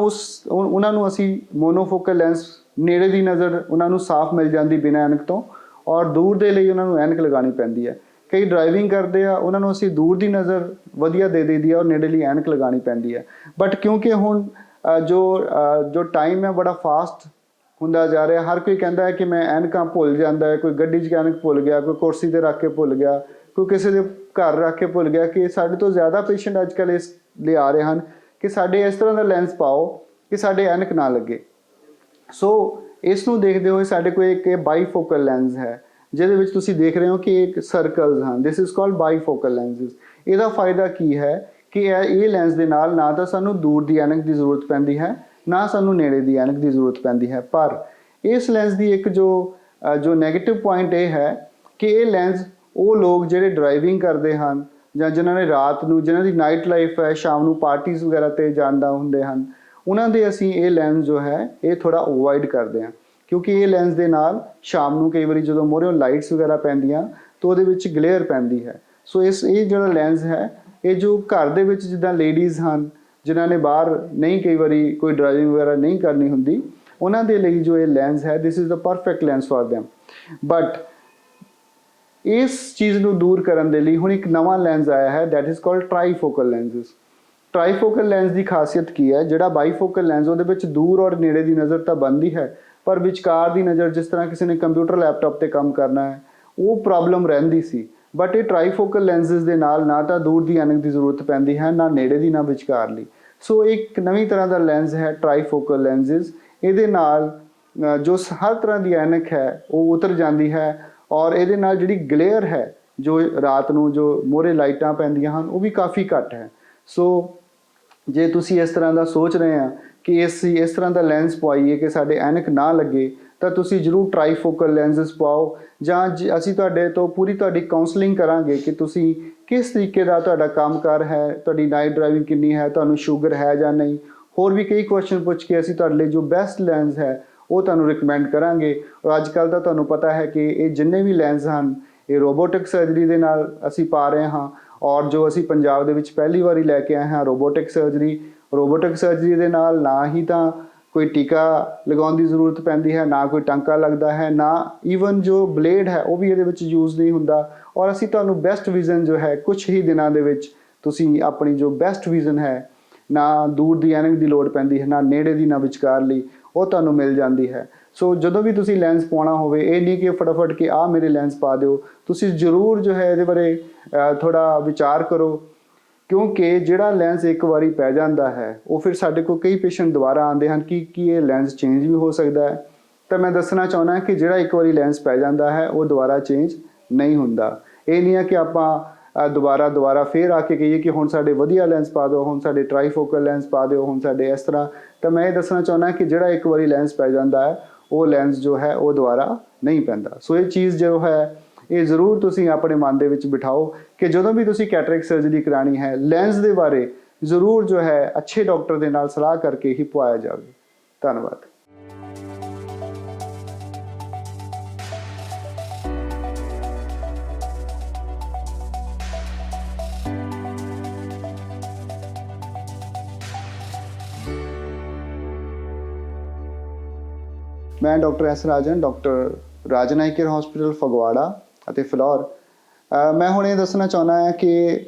ਉਹਨਾਂ ਨੂੰ ਅਸੀਂ ਮੋਨੋਫੋਕਲ ਲੈਂਸ ਨੇੜੇ ਦੀ ਨਜ਼ਰ ਉਹਨਾਂ ਨੂੰ ਸਾਫ਼ ਮਿਲ ਜਾਂਦੀ ਬਿਨਾਂ ਐਨਕ ਤੋਂ, ਔਰ ਦੂਰ ਦੇ ਲਈ ਉਹਨਾਂ ਨੂੰ ਐਨਕ ਲਗਾਉਣੀ ਪੈਂਦੀ ਹੈ। ਕਈ ਡਰਾਈਵਿੰਗ ਕਰਦੇ ਆ ਉਹਨਾਂ ਨੂੰ ਅਸੀਂ ਦੂਰ ਦੀ ਨਜ਼ਰ ਵਧੀਆ ਦੇ ਦਈਦੀ ਆ ਔਰ ਨੇੜੇ ਲਈ ਐਨਕ ਲਗਾਉਣੀ ਪੈਂਦੀ ਹੈ। ਬਟ ਕਿਉਂਕਿ ਹੁਣ ਜੋ ਟਾਈਮ ਹੈ ਬੜਾ ਫਾਸਟ ਹੁੰਦਾ ਜਾ ਰਿਹਾ, ਹਰ ਕੋਈ ਕਹਿੰਦਾ ਹੈ ਕਿ ਮੈਂ ਐਨਕਾਂ ਭੁੱਲ ਜਾਂਦਾ ਹੈ। ਕੋਈ ਗੱਡੀ 'ਚ ਐਨਕ ਭੁੱਲ ਗਿਆ, ਕੋਈ ਕੁਰਸੀ 'ਤੇ ਰੱਖ ਕੇ ਭੁੱਲ ਗਿਆ, ਕੋਈ ਕਿਸੇ ਦੇ ਘਰ ਰੱਖ ਕੇ ਭੁੱਲ ਗਿਆ। ਕਿ ਸਾਡੇ ਤੋਂ ਜ਼ਿਆਦਾ ਪੇਸ਼ੈਂਟ ਅੱਜ ਕੱਲ੍ਹ ਇਸ ਲਈ ਆ ਰਹੇ ਹਨ ਕਿ ਸਾਡੇ ਇਸ ਤਰ੍ਹਾਂ ਦਾ ਲੈਂਸ ਪਾਓ ਕਿ ਸਾਡੇ ਐਨਕ ਨਾ ਲੱਗੇ। ਸੋ ਇਸ ਨੂੰ ਦੇਖਦੇ ਹੋਏ ਸਾਡੇ ਕੋਲ ਇੱਕ ਬਾਈਫੋਕਲ ਲੈਂਸ ਹੈ ਜਿਹਦੇ ਵਿੱਚ ਤੁਸੀਂ ਦੇਖ ਰਹੇ ਹੋ ਕਿ ਇੱਕ ਸਰਕਲਸ ਹਨ। This is called bifocal lenses. ਇਹਦਾ ਫਾਇਦਾ ਕੀ ਹੈ ਕਿ ਇਹ ਲੈਂਸ ਦੇ ਨਾਲ ਨਾ ਤਾਂ ਸਾਨੂੰ ਦੂਰ ਦੀ ਐਨਕ ਦੀ ਜ਼ਰੂਰਤ ਪੈਂਦੀ ਹੈ, ਨਾ ਸਾਨੂੰ ਨੇੜੇ ਦੀ ਐਨਕ ਦੀ ਜ਼ਰੂਰਤ ਪੈਂਦੀ ਹੈ। ਪਰ ਇਸ ਲੈਂਸ ਦੀ ਇੱਕ ਜੋ ਨੈਗੇਟਿਵ ਪੁਆਇੰਟ ਇਹ ਹੈ ਕਿ ਇਹ ਲੈਂਸ ਉਹ ਲੋਕ ਜਿਹੜੇ ਡਰਾਈਵਿੰਗ ਕਰਦੇ ਹਨ ਜਾਂ ਜਿਨ੍ਹਾਂ ਨੇ ਰਾਤ ਨੂੰ, ਜਿਨ੍ਹਾਂ ਦੀ ਨਾਈਟ ਲਾਈਫ ਹੈ, ਸ਼ਾਮ ਨੂੰ ਪਾਰਟੀਜ਼ ਵਗੈਰਾ 'ਤੇ ਜਾਂਦਾ ਹੁੰਦੇ ਹਨ, ਉਹਨਾਂ ਦੇ ਅਸੀਂ ਇਹ ਲੈਂਸ ਜੋ ਹੈ ਇਹ ਥੋੜ੍ਹਾ ਅਵੋਇਡ ਕਰਦੇ ਹਾਂ। ਕਿਉਂਕਿ ਇਹ ਲੈਂਸ ਦੇ ਨਾਲ ਸ਼ਾਮ ਨੂੰ ਕਈ ਵਾਰੀ ਜਦੋਂ ਮੂਹਰਿਓਂ ਲਾਈਟਸ ਵਗੈਰਾ ਪੈਂਦੀਆਂ ਤਾਂ ਉਹਦੇ ਵਿੱਚ ਗਲੇਅਰ ਪੈਂਦੀ ਹੈ। ਸੋ ਇਹ ਜਿਹੜਾ ਲੈਂਸ ਹੈ ਇਹ ਜੋ ਘਰ ਦੇ ਵਿੱਚ ਜਿੱਦਾਂ ਲੇਡੀਜ਼ ਹਨ ਜਿਨ੍ਹਾਂ ਨੇ ਬਾਹਰ ਨਹੀਂ, ਕਈ ਵਾਰੀ ਕੋਈ ਡਰਾਈਵਿੰਗ ਵਗੈਰਾ ਨਹੀਂ ਕਰਨੀ ਹੁੰਦੀ, ਉਹਨਾਂ ਦੇ ਲਈ ਜੋ ਇਹ ਲੈਂਸ ਹੈ this is the perfect lens for them। But ਇਸ ਚੀਜ਼ ਨੂੰ ਦੂਰ ਕਰਨ ਦੇ ਲਈ ਹੁਣ ਇੱਕ ਨਵਾਂ ਲੈਂਸ ਆਇਆ ਹੈ ਦੈਟ ਇਜ਼ ਕਾਲਡ ਟ੍ਰਾਈਫੋਕਲ ਲੈਂਸਿਸ। ਟ੍ਰਾਈਫੋਕਲ ਲੈਂਸ ਦੀ ਖਾਸੀਅਤ ਕੀ ਹੈ? ਜਿਹੜਾ ਬਾਈਫੋਕਲ ਲੈਂਸ ਉਹਦੇ ਵਿੱਚ ਦੂਰ ਔਰ ਨੇੜੇ ਦੀ ਨਜ਼ਰ ਤਾਂ ਬਣਦੀ ਹੈ, ਪਰ ਵਿਚਕਾਰ ਦੀ ਨਜ਼ਰ, ਜਿਸ ਤਰ੍ਹਾਂ ਕਿਸੇ ਨੇ ਕੰਪਿਊਟਰ ਲੈਪਟਾਪ 'ਤੇ ਕੰਮ ਕਰਨਾ ਹੈ, ਉਹ ਪ੍ਰੋਬਲਮ ਰਹਿੰਦੀ ਸੀ। ਬਟ ਇਹ ਟ੍ਰਾਈਫੋਕਲ ਲੈਂਸਿਸ ਦੇ ਨਾਲ ਨਾ ਤਾਂ ਦੂਰ ਦੀ ਐਨਕ ਦੀ ਜ਼ਰੂਰਤ ਪੈਂਦੀ ਹੈ, ਨਾ ਨੇੜੇ ਦੀ, ਨਾ ਵਿਚਕਾਰਲੀ। ਸੋ ਇੱਕ ਨਵੀਂ ਤਰ੍ਹਾਂ ਦਾ ਲੈਂਸ ਹੈ ਟ੍ਰਾਈਫੋਕਲ ਲੈਂਸਿਸ। ਇਹਦੇ ਨਾਲ ਜੋ ਹਰ ਤਰ੍ਹਾਂ ਦੀ ਐਨਕ ਹੈ ਉਹ ਉਤਰ ਜਾਂਦੀ ਹੈ ਔਰ ਇਹਦੇ ਨਾਲ ਜਿਹੜੀ ਗਲੇਅਰ ਹੈ ਜੋ ਰਾਤ ਨੂੰ ਜੋ ਮੂਹਰੇ ਲਾਈਟਾਂ ਪੈਂਦੀਆਂ ਹਨ ਉਹ ਵੀ ਕਾਫੀ ਘੱਟ ਹੈ। ਸੋ ਜੇ ਤੁਸੀਂ ਇਸ ਤਰ੍ਹਾਂ ਦਾ ਸੋਚ ਰਹੇ ਆ ਕਿ ਇਸ ਤਰ੍ਹਾਂ ਦਾ ਲੈਂਸ ਪਵਾਈਏ ਕਿ ਸਾਡੇ ਐਨਕ ਨਾ ਲੱਗੇ, ਤਾਂ ਤੁਸੀਂ ਜ਼ਰੂਰ ਟ੍ਰਾਈਫੋਕਲ ਲੈਂਸਿਸ ਪਾਓ। ਜਾਂ ਅਸੀਂ ਤੁਹਾਡੇ ਤੋਂ ਤੁਹਾਡੀ ਕਾਉਂਸਲਿੰਗ ਕਰਾਂਗੇ ਕਿ ਤੁਸੀਂ ਕਿਸ ਤਰੀਕੇ ਦਾ ਤੁਹਾਡਾ ਕੰਮਕਾਰ ਹੈ, ਤੁਹਾਡੀ ਨਾਈਟ ਡਰਾਈਵਿੰਗ ਕਿੰਨੀ ਹੈ, ਤੁਹਾਨੂੰ ਸ਼ੂਗਰ ਹੈ ਜਾਂ ਨਹੀਂ, ਹੋਰ ਵੀ ਕਈ ਕੁਐਸਚਨ ਪੁੱਛ ਕੇ ਅਸੀਂ ਤੁਹਾਡੇ ਲਈ ਜੋ ਬੈਸਟ ਲੈਂਸ ਹੈ ਉਹ ਤੁਹਾਨੂੰ ਰਿਕਮੈਂਡ ਕਰਾਂਗੇ। ਔਰ ਅੱਜ ਕੱਲ੍ਹ ਤਾਂ ਤੁਹਾਨੂੰ ਪਤਾ ਹੈ ਕਿ ਇਹ ਜਿੰਨੇ ਵੀ ਲੈਂਸ ਹਨ ਇਹ ਰੋਬੋਟਿਕ ਸਰਜਰੀ ਦੇ ਨਾਲ ਅਸੀਂ ਪਾ ਰਹੇ ਹਾਂ। ਔਰ ਜੋ ਅਸੀਂ ਪੰਜਾਬ ਦੇ ਵਿੱਚ ਪਹਿਲੀ ਵਾਰੀ ਲੈ ਕੇ ਆਏ ਹਾਂ ਰੋਬੋਟਿਕ ਸਰਜਰੀ ਦੇ ਨਾਲ ਨਾ ਹੀ ਤਾਂ ਕੋਈ ਟੀਕਾ ਲਗਾਉਣ ਦੀ ਜ਼ਰੂਰਤ ਪੈਂਦੀ ਹੈ, ਨਾ ਕੋਈ ਟਾਂਕਾ ਲੱਗਦਾ ਹੈ, ਨਾ ਈਵਨ ਜੋ ਬਲੇਡ ਹੈ ਉਹ ਵੀ ਇਹਦੇ ਵਿੱਚ ਯੂਜ਼ ਨਹੀਂ ਹੁੰਦਾ। ਔਰ ਅਸੀਂ ਤੁਹਾਨੂੰ ਬੈਸਟ ਵਿਜ਼ਨ ਜੋ ਹੈ ਕੁਛ ਹੀ ਦਿਨਾਂ ਦੇ ਵਿੱਚ ਤੁਸੀਂ ਆਪਣੀ ਜੋ ਬੈਸਟ ਵਿਜ਼ਨ ਹੈ, ਨਾ ਦੂਰ ਦੀ ਐਨਕ ਦੀ ਲੋੜ ਪੈਂਦੀ ਹੈ, ਨਾ ਨੇੜੇ ਦੀ, ਨਾ ਵਿਚਕਾਰਲੀ, ਉਹ ਤੁਹਾਨੂੰ ਮਿਲ ਜਾਂਦੀ ਹੈ। ਸੋ ਜਦੋਂ ਵੀ ਤੁਸੀਂ ਲੈਂਸ ਪਾਉਣਾ ਹੋਵੇ, ਇਹ ਨਹੀਂ ਕਿ ਫਟਾਫਟ ਕਿ ਆਹ ਮੇਰੇ ਲੈਂਸ ਪਾ ਦਿਓ। ਤੁਸੀਂ ਜ਼ਰੂਰ ਜੋ ਹੈ ਇਹਦੇ ਬਾਰੇ ਥੋੜ੍ਹਾ ਵਿਚਾਰ ਕਰੋ, ਕਿਉਂਕਿ ਜਿਹੜਾ ਲੈਂਸ ਇੱਕ ਵਾਰੀ ਪੈ ਜਾਂਦਾ ਹੈ ਉਹ ਫਿਰ ਸਾਡੇ ਕੋਲ ਕਈ ਪੇਸ਼ੈਂਟ ਦੁਬਾਰਾ ਆਉਂਦੇ ਹਨ ਕਿ ਇਹ ਲੈਂਸ ਚੇਂਜ ਵੀ ਹੋ ਸਕਦਾ ਹੈ। ਤਾਂ ਮੈਂ ਦੱਸਣਾ ਚਾਹੁੰਦਾ ਕਿ ਜਿਹੜਾ ਇੱਕ ਵਾਰੀ ਲੈਂਸ ਪੈ ਜਾਂਦਾ ਹੈ ਉਹ ਦੁਬਾਰਾ ਚੇਂਜ ਨਹੀਂ ਹੁੰਦਾ। ਇਹ ਨਹੀਂ ਹੈ ਕਿ ਆਪਾਂ ਦੁਬਾਰਾ ਫੇਰ ਆ ਕੇ ਕਹੀਏ ਕਿ ਹੁਣ ਸਾਡੇ ਵਧੀਆ ਲੈਂਸ ਪਾ ਦਿਓ, ਹੁਣ ਸਾਡੇ ਟ੍ਰਾਈਫੋਕਲ ਲੈਂਸ ਪਾ ਦਿਓ, ਹੁਣ ਸਾਡੇ ਇਸ ਤਰ੍ਹਾਂ। ਤਾਂ ਮੈਂ ਇਹ ਦੱਸਣਾ ਚਾਹੁੰਦਾ ਕਿ ਜਿਹੜਾ ਇੱਕ ਵਾਰੀ ਲੈਂਸ ਪੈ ਜਾਂਦਾ ਹੈ ਉਹ ਲੈਂਸ ਜੋ ਹੈ ਉਹ ਦੁਬਾਰਾ ਨਹੀਂ ਪੈਂਦਾ। ਸੋ ਇਹ ਚੀਜ਼ ਜੋ ਹੈ ਇਹ ਜ਼ਰੂਰ ਤੁਸੀਂ ਆਪਣੇ ਮਨ ਦੇ ਵਿੱਚ ਬਿਠਾਓ ਕਿ ਜਦੋਂ ਵੀ ਤੁਸੀਂ ਕੈਟਰੈਕਟ ਸਰਜਰੀ ਕਰਾਣੀ ਹੈ, ਲੈਂਸ ਦੇ ਬਾਰੇ ਜ਼ਰੂਰ ਜੋ ਹੈ ਅੱਛੇ ਡਾਕਟਰ ਦੇ ਨਾਲ ਸਲਾਹ ਕਰਕੇ ਹੀ ਪਵਾਇਆ ਜਾਵੇ। ਧੰਨਵਾਦ। ਮੈਂ ਡਾਕਟਰ ਐਸ ਰਾਜਨ, doctor Rajan eye care hospital Phagwara ਅਤੇ ਫਿਲੌਰ। ਮੈਂ ਹੁਣ ਇਹ ਦੱਸਣਾ ਚਾਹੁੰਦਾ ਹਾਂ ਕਿ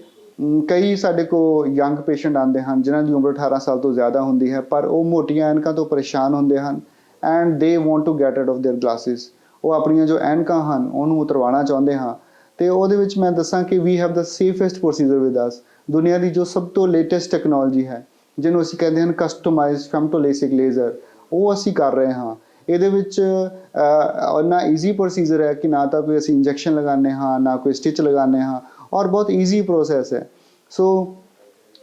ਕਈ ਸਾਡੇ ਕੋਲ ਯੰਗ ਪੇਸ਼ੈਂਟ ਆਉਂਦੇ ਹਨ ਜਿਨ੍ਹਾਂ ਦੀ ਉਮਰ 18 ਸਾਲ ਤੋਂ ਜ਼ਿਆਦਾ ਹੁੰਦੀ ਹੈ, ਪਰ ਉਹ ਮੋਟੀਆਂ ਐਨਕਾਂ ਤੋਂ ਪਰੇਸ਼ਾਨ ਹੁੰਦੇ ਹਨ and they want to get out of their glasses. ਉਹ ਆਪਣੀਆਂ ਜੋ ਐਨਕਾਂ ਹਨ ਉਹਨੂੰ ਉਤਰਵਾਉਣਾ ਚਾਹੁੰਦੇ ਹਾਂ, ਅਤੇ ਉਹਦੇ ਵਿੱਚ ਮੈਂ ਦੱਸਾਂ ਕਿ we have the safest procedure with us. ਦੁਨੀਆ ਦੀ ਜੋ ਸਭ ਤੋਂ ਲੇਟੈਸਟ ਟੈਕਨੋਲੋਜੀ ਹੈ, ਜਿਹਨੂੰ ਅਸੀਂ ਕਹਿੰਦੇ ਹਨ ਕਸਟਮਾਈਜ਼ਡ ਫੈਮਟੋਲੇਸਿਕ ਲੇਜ਼ਰ, ਉਹ ਅਸੀਂ ਕਰ ਰਹੇ ਹਾਂ। ਇਹਦੇ ਵਿੱਚ ਇੰਨਾ ਈਜ਼ੀ ਪ੍ਰੋਸੀਜਰ ਹੈ ਕਿ ਨਾ ਤਾਂ ਕੋਈ ਅਸੀਂ ਇੰਜੈਕਸ਼ਨ ਲਗਾਉਂਦੇ ਹਾਂ, ਨਾ ਕੋਈ ਸਟਿਚ ਲਗਾਉਂਦੇ ਹਾਂ, ਔਰ ਬਹੁਤ ਈਜ਼ੀ ਪ੍ਰੋਸੈਸ ਹੈ। ਸੋ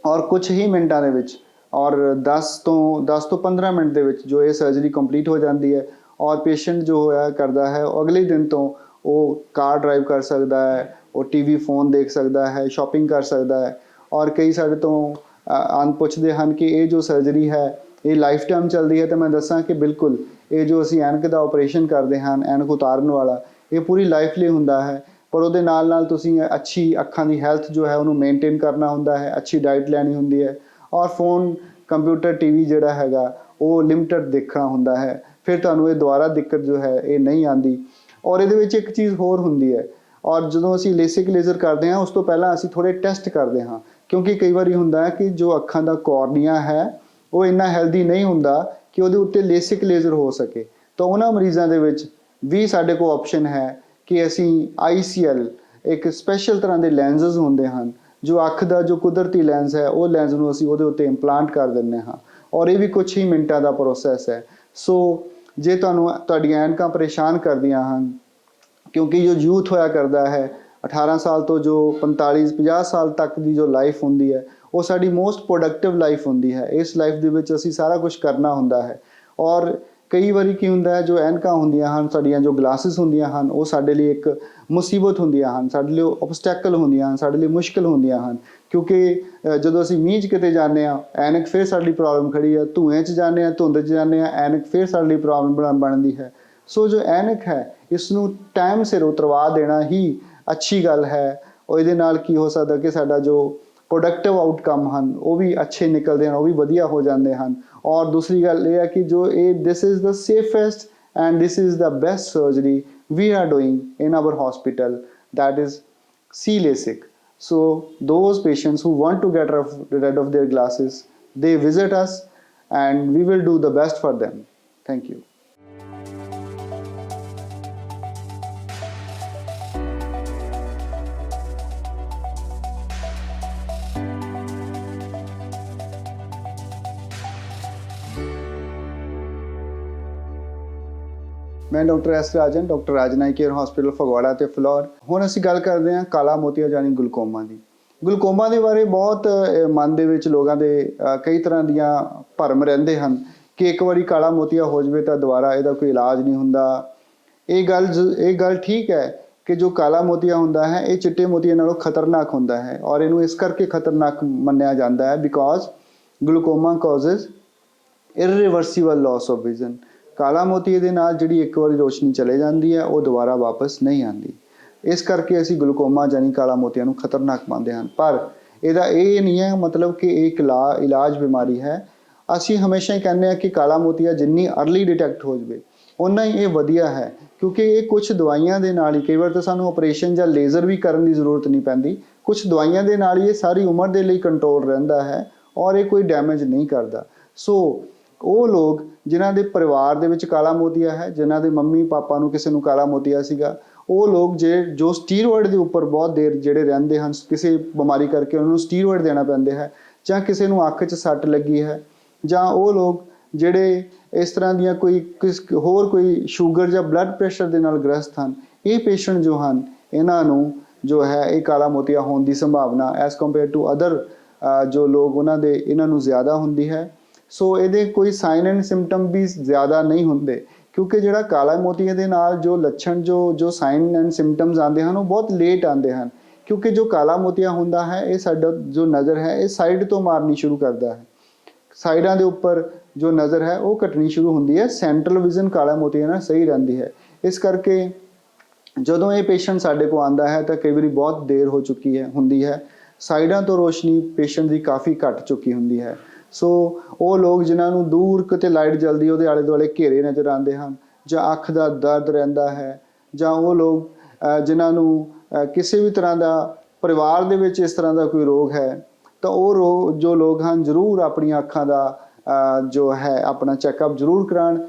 ਔਰ ਕੁਛ ਹੀ ਮਿੰਟਾਂ ਦੇ ਵਿੱਚ ਔਰ 10 ਤੋਂ 15 ਮਿੰਟ ਦੇ ਵਿੱਚ ਜੋ ਇਹ ਸਰਜਰੀ ਕੰਪਲੀਟ ਹੋ ਜਾਂਦੀ ਹੈ, ਔਰ ਪੇਸ਼ੈਂਟ ਜੋ ਹੋਇਆ ਕਰਦਾ ਹੈ ਉਹ ਅਗਲੇ ਦਿਨ ਤੋਂ ਉਹ ਕਾਰ ਡਰਾਈਵ ਕਰ ਸਕਦਾ ਹੈ, ਉਹ ਟੀਵੀ ਫੋਨ ਦੇਖ ਸਕਦਾ ਹੈ, ਸ਼ਾਪਿੰਗ ਕਰ ਸਕਦਾ ਹੈ। ਔਰ ਕਈ ਸਾਡੇ ਤੋਂ ਪੁੱਛਦੇ ਹਨ ਕਿ ਇਹ ਜੋ ਸਰਜਰੀ ਹੈ ਇਹ ਲਾਈਫ ਟਾਈਮ ਚੱਲਦੀ ਹੈ। ਤਾਂ ਮੈਂ ਦੱਸਾਂ ਕਿ ਬਿਲਕੁਲ ਇਹ ਜੋ ਅਸੀਂ ਐਨਕ ਦਾ ਆਪਰੇਸ਼ਨ ਕਰਦੇ ਹਨ, ਐਨਕ ਉਤਾਰਨ ਵਾਲਾ, ਇਹ ਪੂਰੀ ਲਾਈਫ ਲਈ ਹੁੰਦਾ ਹੈ। ਪਰ ਉਹਦੇ ਨਾਲ ਨਾਲ ਤੁਸੀਂ ਅੱਛੀ ਅੱਖਾਂ ਦੀ ਹੈਲਥ ਜੋ ਹੈ ਉਹਨੂੰ ਮੇਨਟੇਨ ਕਰਨਾ ਹੁੰਦਾ ਹੈ, ਅੱਛੀ ਡਾਈਟ ਲੈਣੀ ਹੁੰਦੀ ਹੈ, ਔਰ ਫੋਨ, ਕੰਪਿਊਟਰ, ਟੀਵੀ ਜਿਹੜਾ ਹੈਗਾ ਉਹ ਲਿਮਟਡ ਦੇਖਣਾ ਹੁੰਦਾ ਹੈ। ਫਿਰ ਤੁਹਾਨੂੰ ਇਹ ਦੁਬਾਰਾ ਦਿੱਕਤ ਜੋ ਹੈ ਇਹ ਨਹੀਂ ਆਉਂਦੀ। ਔਰ ਇਹਦੇ ਵਿੱਚ ਇੱਕ ਚੀਜ਼ ਹੋਰ ਹੁੰਦੀ ਹੈ, ਔਰ ਜਦੋਂ ਅਸੀਂ ਲੇਸਿਕ ਲੇਜ਼ਰ ਕਰਦੇ ਹਾਂ ਉਸ ਤੋਂ ਪਹਿਲਾਂ ਅਸੀਂ ਥੋੜ੍ਹੇ ਟੈਸਟ ਕਰਦੇ ਹਾਂ, ਕਿਉਂਕਿ ਕਈ ਵਾਰੀ ਹੁੰਦਾ ਹੈ ਕਿ ਜੋ ਅੱਖਾਂ ਦਾ ਕੋਰਨੀਆ ਹੈ ਉਹ ਇੰਨਾ ਹੈਲਦੀ ਨਹੀਂ ਹੁੰਦਾ ਕਿ ਉਹਦੇ ਉੱਤੇ ਲੇਸਿਕ ਲੇਜ਼ਰ ਹੋ ਸਕੇ। ਤਾਂ ਉਹਨਾਂ ਮਰੀਜ਼ਾਂ ਦੇ ਵਿੱਚ ਵੀ ਸਾਡੇ ਕੋਲ ਆਪਸ਼ਨ ਹੈ ਕਿ ਅਸੀਂ ICL, ਇੱਕ ਸਪੈਸ਼ਲ ਤਰ੍ਹਾਂ ਦੇ ਲੈਂਸਸ ਹੁੰਦੇ ਹਨ ਜੋ ਅੱਖ ਦਾ ਜੋ ਕੁਦਰਤੀ ਲੈਂਸ ਹੈ ਉਹ ਲੈਂਸ ਨੂੰ ਅਸੀਂ ਉਹਦੇ ਉੱਤੇ ਇੰਪਲਾਂਟ ਕਰ ਦਿੰਦੇ ਹਾਂ, ਔਰ ਇਹ ਵੀ ਕੁਛ ਹੀ ਮਿੰਟਾਂ ਦਾ ਪ੍ਰੋਸੈਸ ਹੈ। ਸੋ ਜੇ ਤੁਹਾਡੀਆਂ ਐਨਕਾਂ ਪਰੇਸ਼ਾਨ ਕਰਦੀਆਂ ਹਨ, ਕਿਉਂਕਿ ਜੋ ਯੂਥ ਹੋਇਆ ਕਰਦਾ ਹੈ 18 ਸਾਲ ਤੋਂ ਜੋ 45-50 ਸਾਲ ਤੱਕ ਦੀ ਜੋ ਲਾਈਫ ਹੁੰਦੀ ਹੈ ਉਹ ਸਾਡੀ ਮੋਸਟ ਪ੍ਰੋਡਕਟਿਵ ਲਾਈਫ ਹੁੰਦੀ ਹੈ। ਇਸ ਲਾਈਫ ਦੇ ਵਿੱਚ ਅਸੀਂ ਸਾਰਾ ਕੁਝ ਕਰਨਾ ਹੁੰਦਾ ਹੈ, ਔਰ ਕਈ ਵਾਰੀ ਕੀ ਹੁੰਦਾ ਹੈ ਜੋ ਐਨਕਾਂ ਹੁੰਦੀਆਂ ਹਨ, ਸਾਡੀਆਂ ਜੋ ਗਲਾਸਿਸ ਹੁੰਦੀਆਂ ਹਨ, ਉਹ ਸਾਡੇ ਲਈ ਇੱਕ ਮੁਸੀਬਤ ਹੁੰਦੀਆਂ ਹਨ, ਸਾਡੇ ਲਈ ਓਬਸਟੈਕਲ ਹੁੰਦੀਆਂ ਹਨ, ਸਾਡੇ ਲਈ ਮੁਸ਼ਕਿਲ ਹੁੰਦੀਆਂ ਹਨ। ਕਿਉਂਕਿ ਜਦੋਂ ਅਸੀਂ ਮੀਂਹ 'ਚ ਕਿਤੇ ਜਾਂਦੇ ਹਾਂ ਐਨਕ ਫਿਰ ਸਾਡੀ ਪ੍ਰੋਬਲਮ ਖੜੀ ਹੈ, ਧੂਏ 'ਚ ਜਾਂਦੇ ਹਾਂ, ਧੁੰਦ 'ਚ ਜਾਂਦੇ ਹਾਂ, ਐਨਕ ਫਿਰ ਸਾਡੇ ਲਈ ਪ੍ਰੋਬਲਮ ਬਣਦੀ ਹੈ। ਸੋ ਜੋ ਐਨਕ ਹੈ ਇਸ ਨੂੰ ਟਾਈਮ ਸਿਰ ਉਤਰਵਾ ਦੇਣਾ ਹੀ ਅੱਛੀ ਗੱਲ ਹੈ। ਉਹ ਇਹਦੇ ਨਾਲ ਕੀ ਹੋ ਸਕਦਾ ਕਿ ਸਾਡਾ ਜੋ ਪ੍ਰੋਡਕਟਿਵ ਆਊਟਕਮ ਹਨ ਉਹ ਵੀ ਅੱਛੇ ਨਿਕਲਦੇ ਹਨ, ਉਹ ਵੀ ਵਧੀਆ ਹੋ ਜਾਂਦੇ ਹਨ। ਔਰ ਦੂਸਰੀ ਗੱਲ ਇਹ ਹੈ ਕਿ ਜੋ this is the safest and this is the best surgery we are doing in our hospital, that is C-LASIK. So those patients who want to get rid of their glasses, they visit us and we will do the best for them. Thank you. ਮੈਂ doctor S ਰਾਜਨ, doctor Rajan eye care hospital Phagwara ਤੇ ਫਿਲੌਰ। ਹੁਣ ਅਸੀਂ ਗੱਲ ਕਰਦੇ ਹਾਂ ਕਾਲਾ ਮੋਤੀਆ ਯਾਨੀ ਗਲੂਕੋਮਾ ਦੀ। ਗਲੂਕੋਮਾ ਦੇ ਬਾਰੇ ਬਹੁਤ ਮਨ ਦੇ ਵਿੱਚ ਲੋਕਾਂ ਦੇ ਕਈ ਤਰ੍ਹਾਂ ਦੀਆਂ ਭਰਮ ਰਹਿੰਦੇ ਹਨ ਕਿ ਇੱਕ ਵਾਰੀ ਕਾਲਾ ਮੋਤੀਆ ਹੋ ਜਾਵੇ ਤਾਂ ਦੁਬਾਰਾ ਇਹਦਾ ਕੋਈ ਇਲਾਜ ਨਹੀਂ ਹੁੰਦਾ। ਇਹ ਗੱਲ ਠੀਕ ਹੈ ਕਿ ਜੋ ਕਾਲਾ ਮੋਤੀਆ ਹੁੰਦਾ ਹੈ ਇਹ ਚਿੱਟੇ ਮੋਤੀਏ ਨਾਲੋਂ ਖਤਰਨਾਕ ਹੁੰਦਾ ਹੈ, ਔਰ ਇਹਨੂੰ ਇਸ ਕਰਕੇ ਖਤਰਨਾਕ ਮੰਨਿਆ ਜਾਂਦਾ ਹੈ because ਗਲੂਕੋਮਾ ਕਾਜ਼es irreversible loss of vision। ਕਾਲਾ ਮੋਤੀਏ ਦੇ ਨਾਲ ਜਿਹੜੀ ਇੱਕ ਵਾਰੀ ਰੋਸ਼ਨੀ ਚਲੇ ਜਾਂਦੀ ਹੈ ਉਹ ਦੁਬਾਰਾ ਵਾਪਸ ਨਹੀਂ ਆਉਂਦੀ। ਇਸ ਕਰਕੇ ਅਸੀਂ ਗਲੂਕੋਮਾ ਯਾਨੀ ਕਾਲਾ ਮੋਤੀਆ ਨੂੰ ਖਤਰਨਾਕ ਮੰਨਦੇ ਹਨ। ਪਰ ਇਹਦਾ ਇਹ ਨਹੀਂ ਹੈ ਮਤਲਬ ਕਿ ਇਹ ਇੱਕ ਇਲਾਜ ਬਿਮਾਰੀ ਹੈ। ਅਸੀਂ ਹਮੇਸ਼ਾ ਹੀ ਕਹਿੰਦੇ ਹਾਂ ਕਿ ਕਾਲਾ ਮੋਤੀਆ ਜਿੰਨੀ ਅਰਲੀ ਡਿਟੈਕਟ ਹੋ ਜਾਵੇ ਓਨਾ ਹੀ ਇਹ ਵਧੀਆ ਹੈ, ਕਿਉਂਕਿ ਇਹ ਕੁਝ ਦਵਾਈਆਂ ਦੇ ਨਾਲ ਹੀ, ਕਈ ਵਾਰ ਤਾਂ ਸਾਨੂੰ ਆਪਰੇਸ਼ਨ ਜਾਂ ਲੇਜ਼ਰ ਵੀ ਕਰਨ ਦੀ ਜ਼ਰੂਰਤ ਨਹੀਂ ਪੈਂਦੀ, ਕੁਝ ਦਵਾਈਆਂ ਦੇ ਨਾਲ ਹੀ ਇਹ ਸਾਰੀ ਉਮਰ ਦੇ ਲਈ ਕੰਟਰੋਲ ਰਹਿੰਦਾ ਹੈ ਔਰ ਇਹ ਕੋਈ ਡੈਮੇਜ ਨਹੀਂ ਕਰਦਾ। ਸੋ ਉਹ ਲੋਕ ਜਿਨ੍ਹਾਂ ਦੇ ਪਰਿਵਾਰ ਦੇ ਵਿੱਚ ਕਾਲਾ ਮੋਤੀਆ ਹੈ, ਜਿਨ੍ਹਾਂ ਦੇ ਮੰਮੀ ਪਾਪਾ ਨੂੰ ਕਿਸੇ ਨੂੰ ਕਾਲਾ ਮੋਤੀਆ ਸੀਗਾ, ਉਹ ਲੋਕ ਜੋ ਸਟੀਰੋਇਡ ਦੇ ਉੱਪਰ ਬਹੁਤ ਦੇਰ ਜਿਹੜੇ ਰਹਿੰਦੇ ਹਨ, ਕਿਸੇ ਬਿਮਾਰੀ ਕਰਕੇ ਉਹਨਾਂ ਨੂੰ ਸਟੀਰੋਇਡ ਦੇਣਾ ਪੈਂਦੇ ਹੈ, ਜਾਂ ਕਿਸੇ ਨੂੰ ਅੱਖ 'ਚ ਸੱਟ ਲੱਗੀ ਹੈ, ਜਾਂ ਉਹ ਲੋਕ ਜਿਹੜੇ ਇਸ ਤਰ੍ਹਾਂ ਦੀਆਂ ਹੋਰ ਕੋਈ ਸ਼ੂਗਰ ਜਾਂ ਬਲੱਡ ਪ੍ਰੈਸ਼ਰ ਦੇ ਨਾਲ ਗ੍ਰਸਤ ਹਨ, ਇਹ ਪੇਸ਼ੈਂਟ ਜੋ ਹਨ ਇਹਨਾਂ ਨੂੰ ਜੋ ਹੈ ਇਹ ਕਾਲਾ ਮੋਤੀਆ ਹੋਣ ਦੀ ਸੰਭਾਵਨਾ ਐਜ਼ ਕੰਪੇਅਰ ਟੂ ਅਦਰ ਜੋ ਲੋਕ ਉਹਨਾਂ ਦੇ ਇਹਨਾਂ ਨੂੰ ਜ਼ਿਆਦਾ ਹੁੰਦੀ ਹੈ। ਸੋ ਇਹਦੇ ਕੋਈ ਸਾਈਨ ਐਂਡ ਸਿੰਪਟਮ ਵੀ ਜ਼ਿਆਦਾ ਨਹੀਂ ਹੁੰਦੇ, ਕਿਉਂਕਿ ਜਿਹੜਾ ਕਾਲਾ ਮੋਤੀਆ ਦੇ ਨਾਲ ਜੋ ਲੱਛਣ ਜੋ ਸਾਈਨ ਐਂਡ ਸਿੰਪਟਮਸ ਆਉਂਦੇ ਹਨ ਉਹ ਬਹੁਤ ਲੇਟ ਆਉਂਦੇ ਹਨ, ਕਿਉਂਕਿ ਜੋ ਕਾਲਾ ਮੋਤੀਆ ਹੁੰਦਾ ਹੈ ਇਹ ਸਾਡਾ ਜੋ ਨਜ਼ਰ ਹੈ ਇਹ ਸਾਈਡ ਤੋਂ ਮਾਰਨੀ ਸ਼ੁਰੂ ਕਰਦਾ ਹੈ, ਸਾਈਡਾਂ ਦੇ ਉੱਪਰ ਜੋ ਨਜ਼ਰ ਹੈ ਉਹ ਘਟਣੀ ਸ਼ੁਰੂ ਹੁੰਦੀ ਹੈ। ਸੈਂਟਰਲ ਵਿਜ਼ਨ ਕਾਲਾ ਮੋਤੀਆ ਨਾਲ ਸਹੀ ਰਹਿੰਦੀ ਹੈ। ਇਸ ਕਰਕੇ ਜਦੋਂ ਇਹ ਪੇਸ਼ੈਂਟ ਸਾਡੇ ਕੋਲ ਆਉਂਦਾ ਹੈ ਤਾਂ ਕਈ ਵਾਰੀ ਬਹੁਤ ਦੇਰ ਹੋ ਚੁੱਕੀ ਹੁੰਦੀ ਹੈ, ਸਾਈਡਾਂ ਤੋਂ ਰੋਸ਼ਨੀ ਪੇਸ਼ੈਂਟ ਦੀ ਕਾਫੀ ਘੱਟ ਚੁੱਕੀ ਹੁੰਦੀ ਹੈ। ਸੋ ਉਹ ਲੋਕ ਜਿਨ੍ਹਾਂ ਨੂੰ ਦੂਰ ਕਿਤੇ ਲਾਈਟ ਜਲਦੀ ਉਹਦੇ ਆਲੇ ਦੁਆਲੇ ਘੇਰੇ ਨਜ਼ਰ ਆਉਂਦੇ ਹਨ, ਜਾਂ ਅੱਖ ਦਾ ਦਰਦ ਰਹਿੰਦਾ ਹੈ, ਜਾਂ ਉਹ ਲੋਕ ਜਿਨ੍ਹਾਂ ਨੂੰ ਕਿਸੇ ਵੀ ਤਰ੍ਹਾਂ ਦਾ ਪਰਿਵਾਰ ਦੇ ਵਿੱਚ ਇਸ ਤਰ੍ਹਾਂ ਦਾ ਕੋਈ ਰੋਗ ਹੈ, ਤਾਂ ਉਹ ਜੋ ਲੋਕ ਹਨ ਜ਼ਰੂਰ ਆਪਣੀਆਂ ਅੱਖਾਂ ਦਾ ਜੋ ਹੈ ਆਪਣਾ ਚੈੱਕਅਪ ਜ਼ਰੂਰ ਕਰਾਉਣ।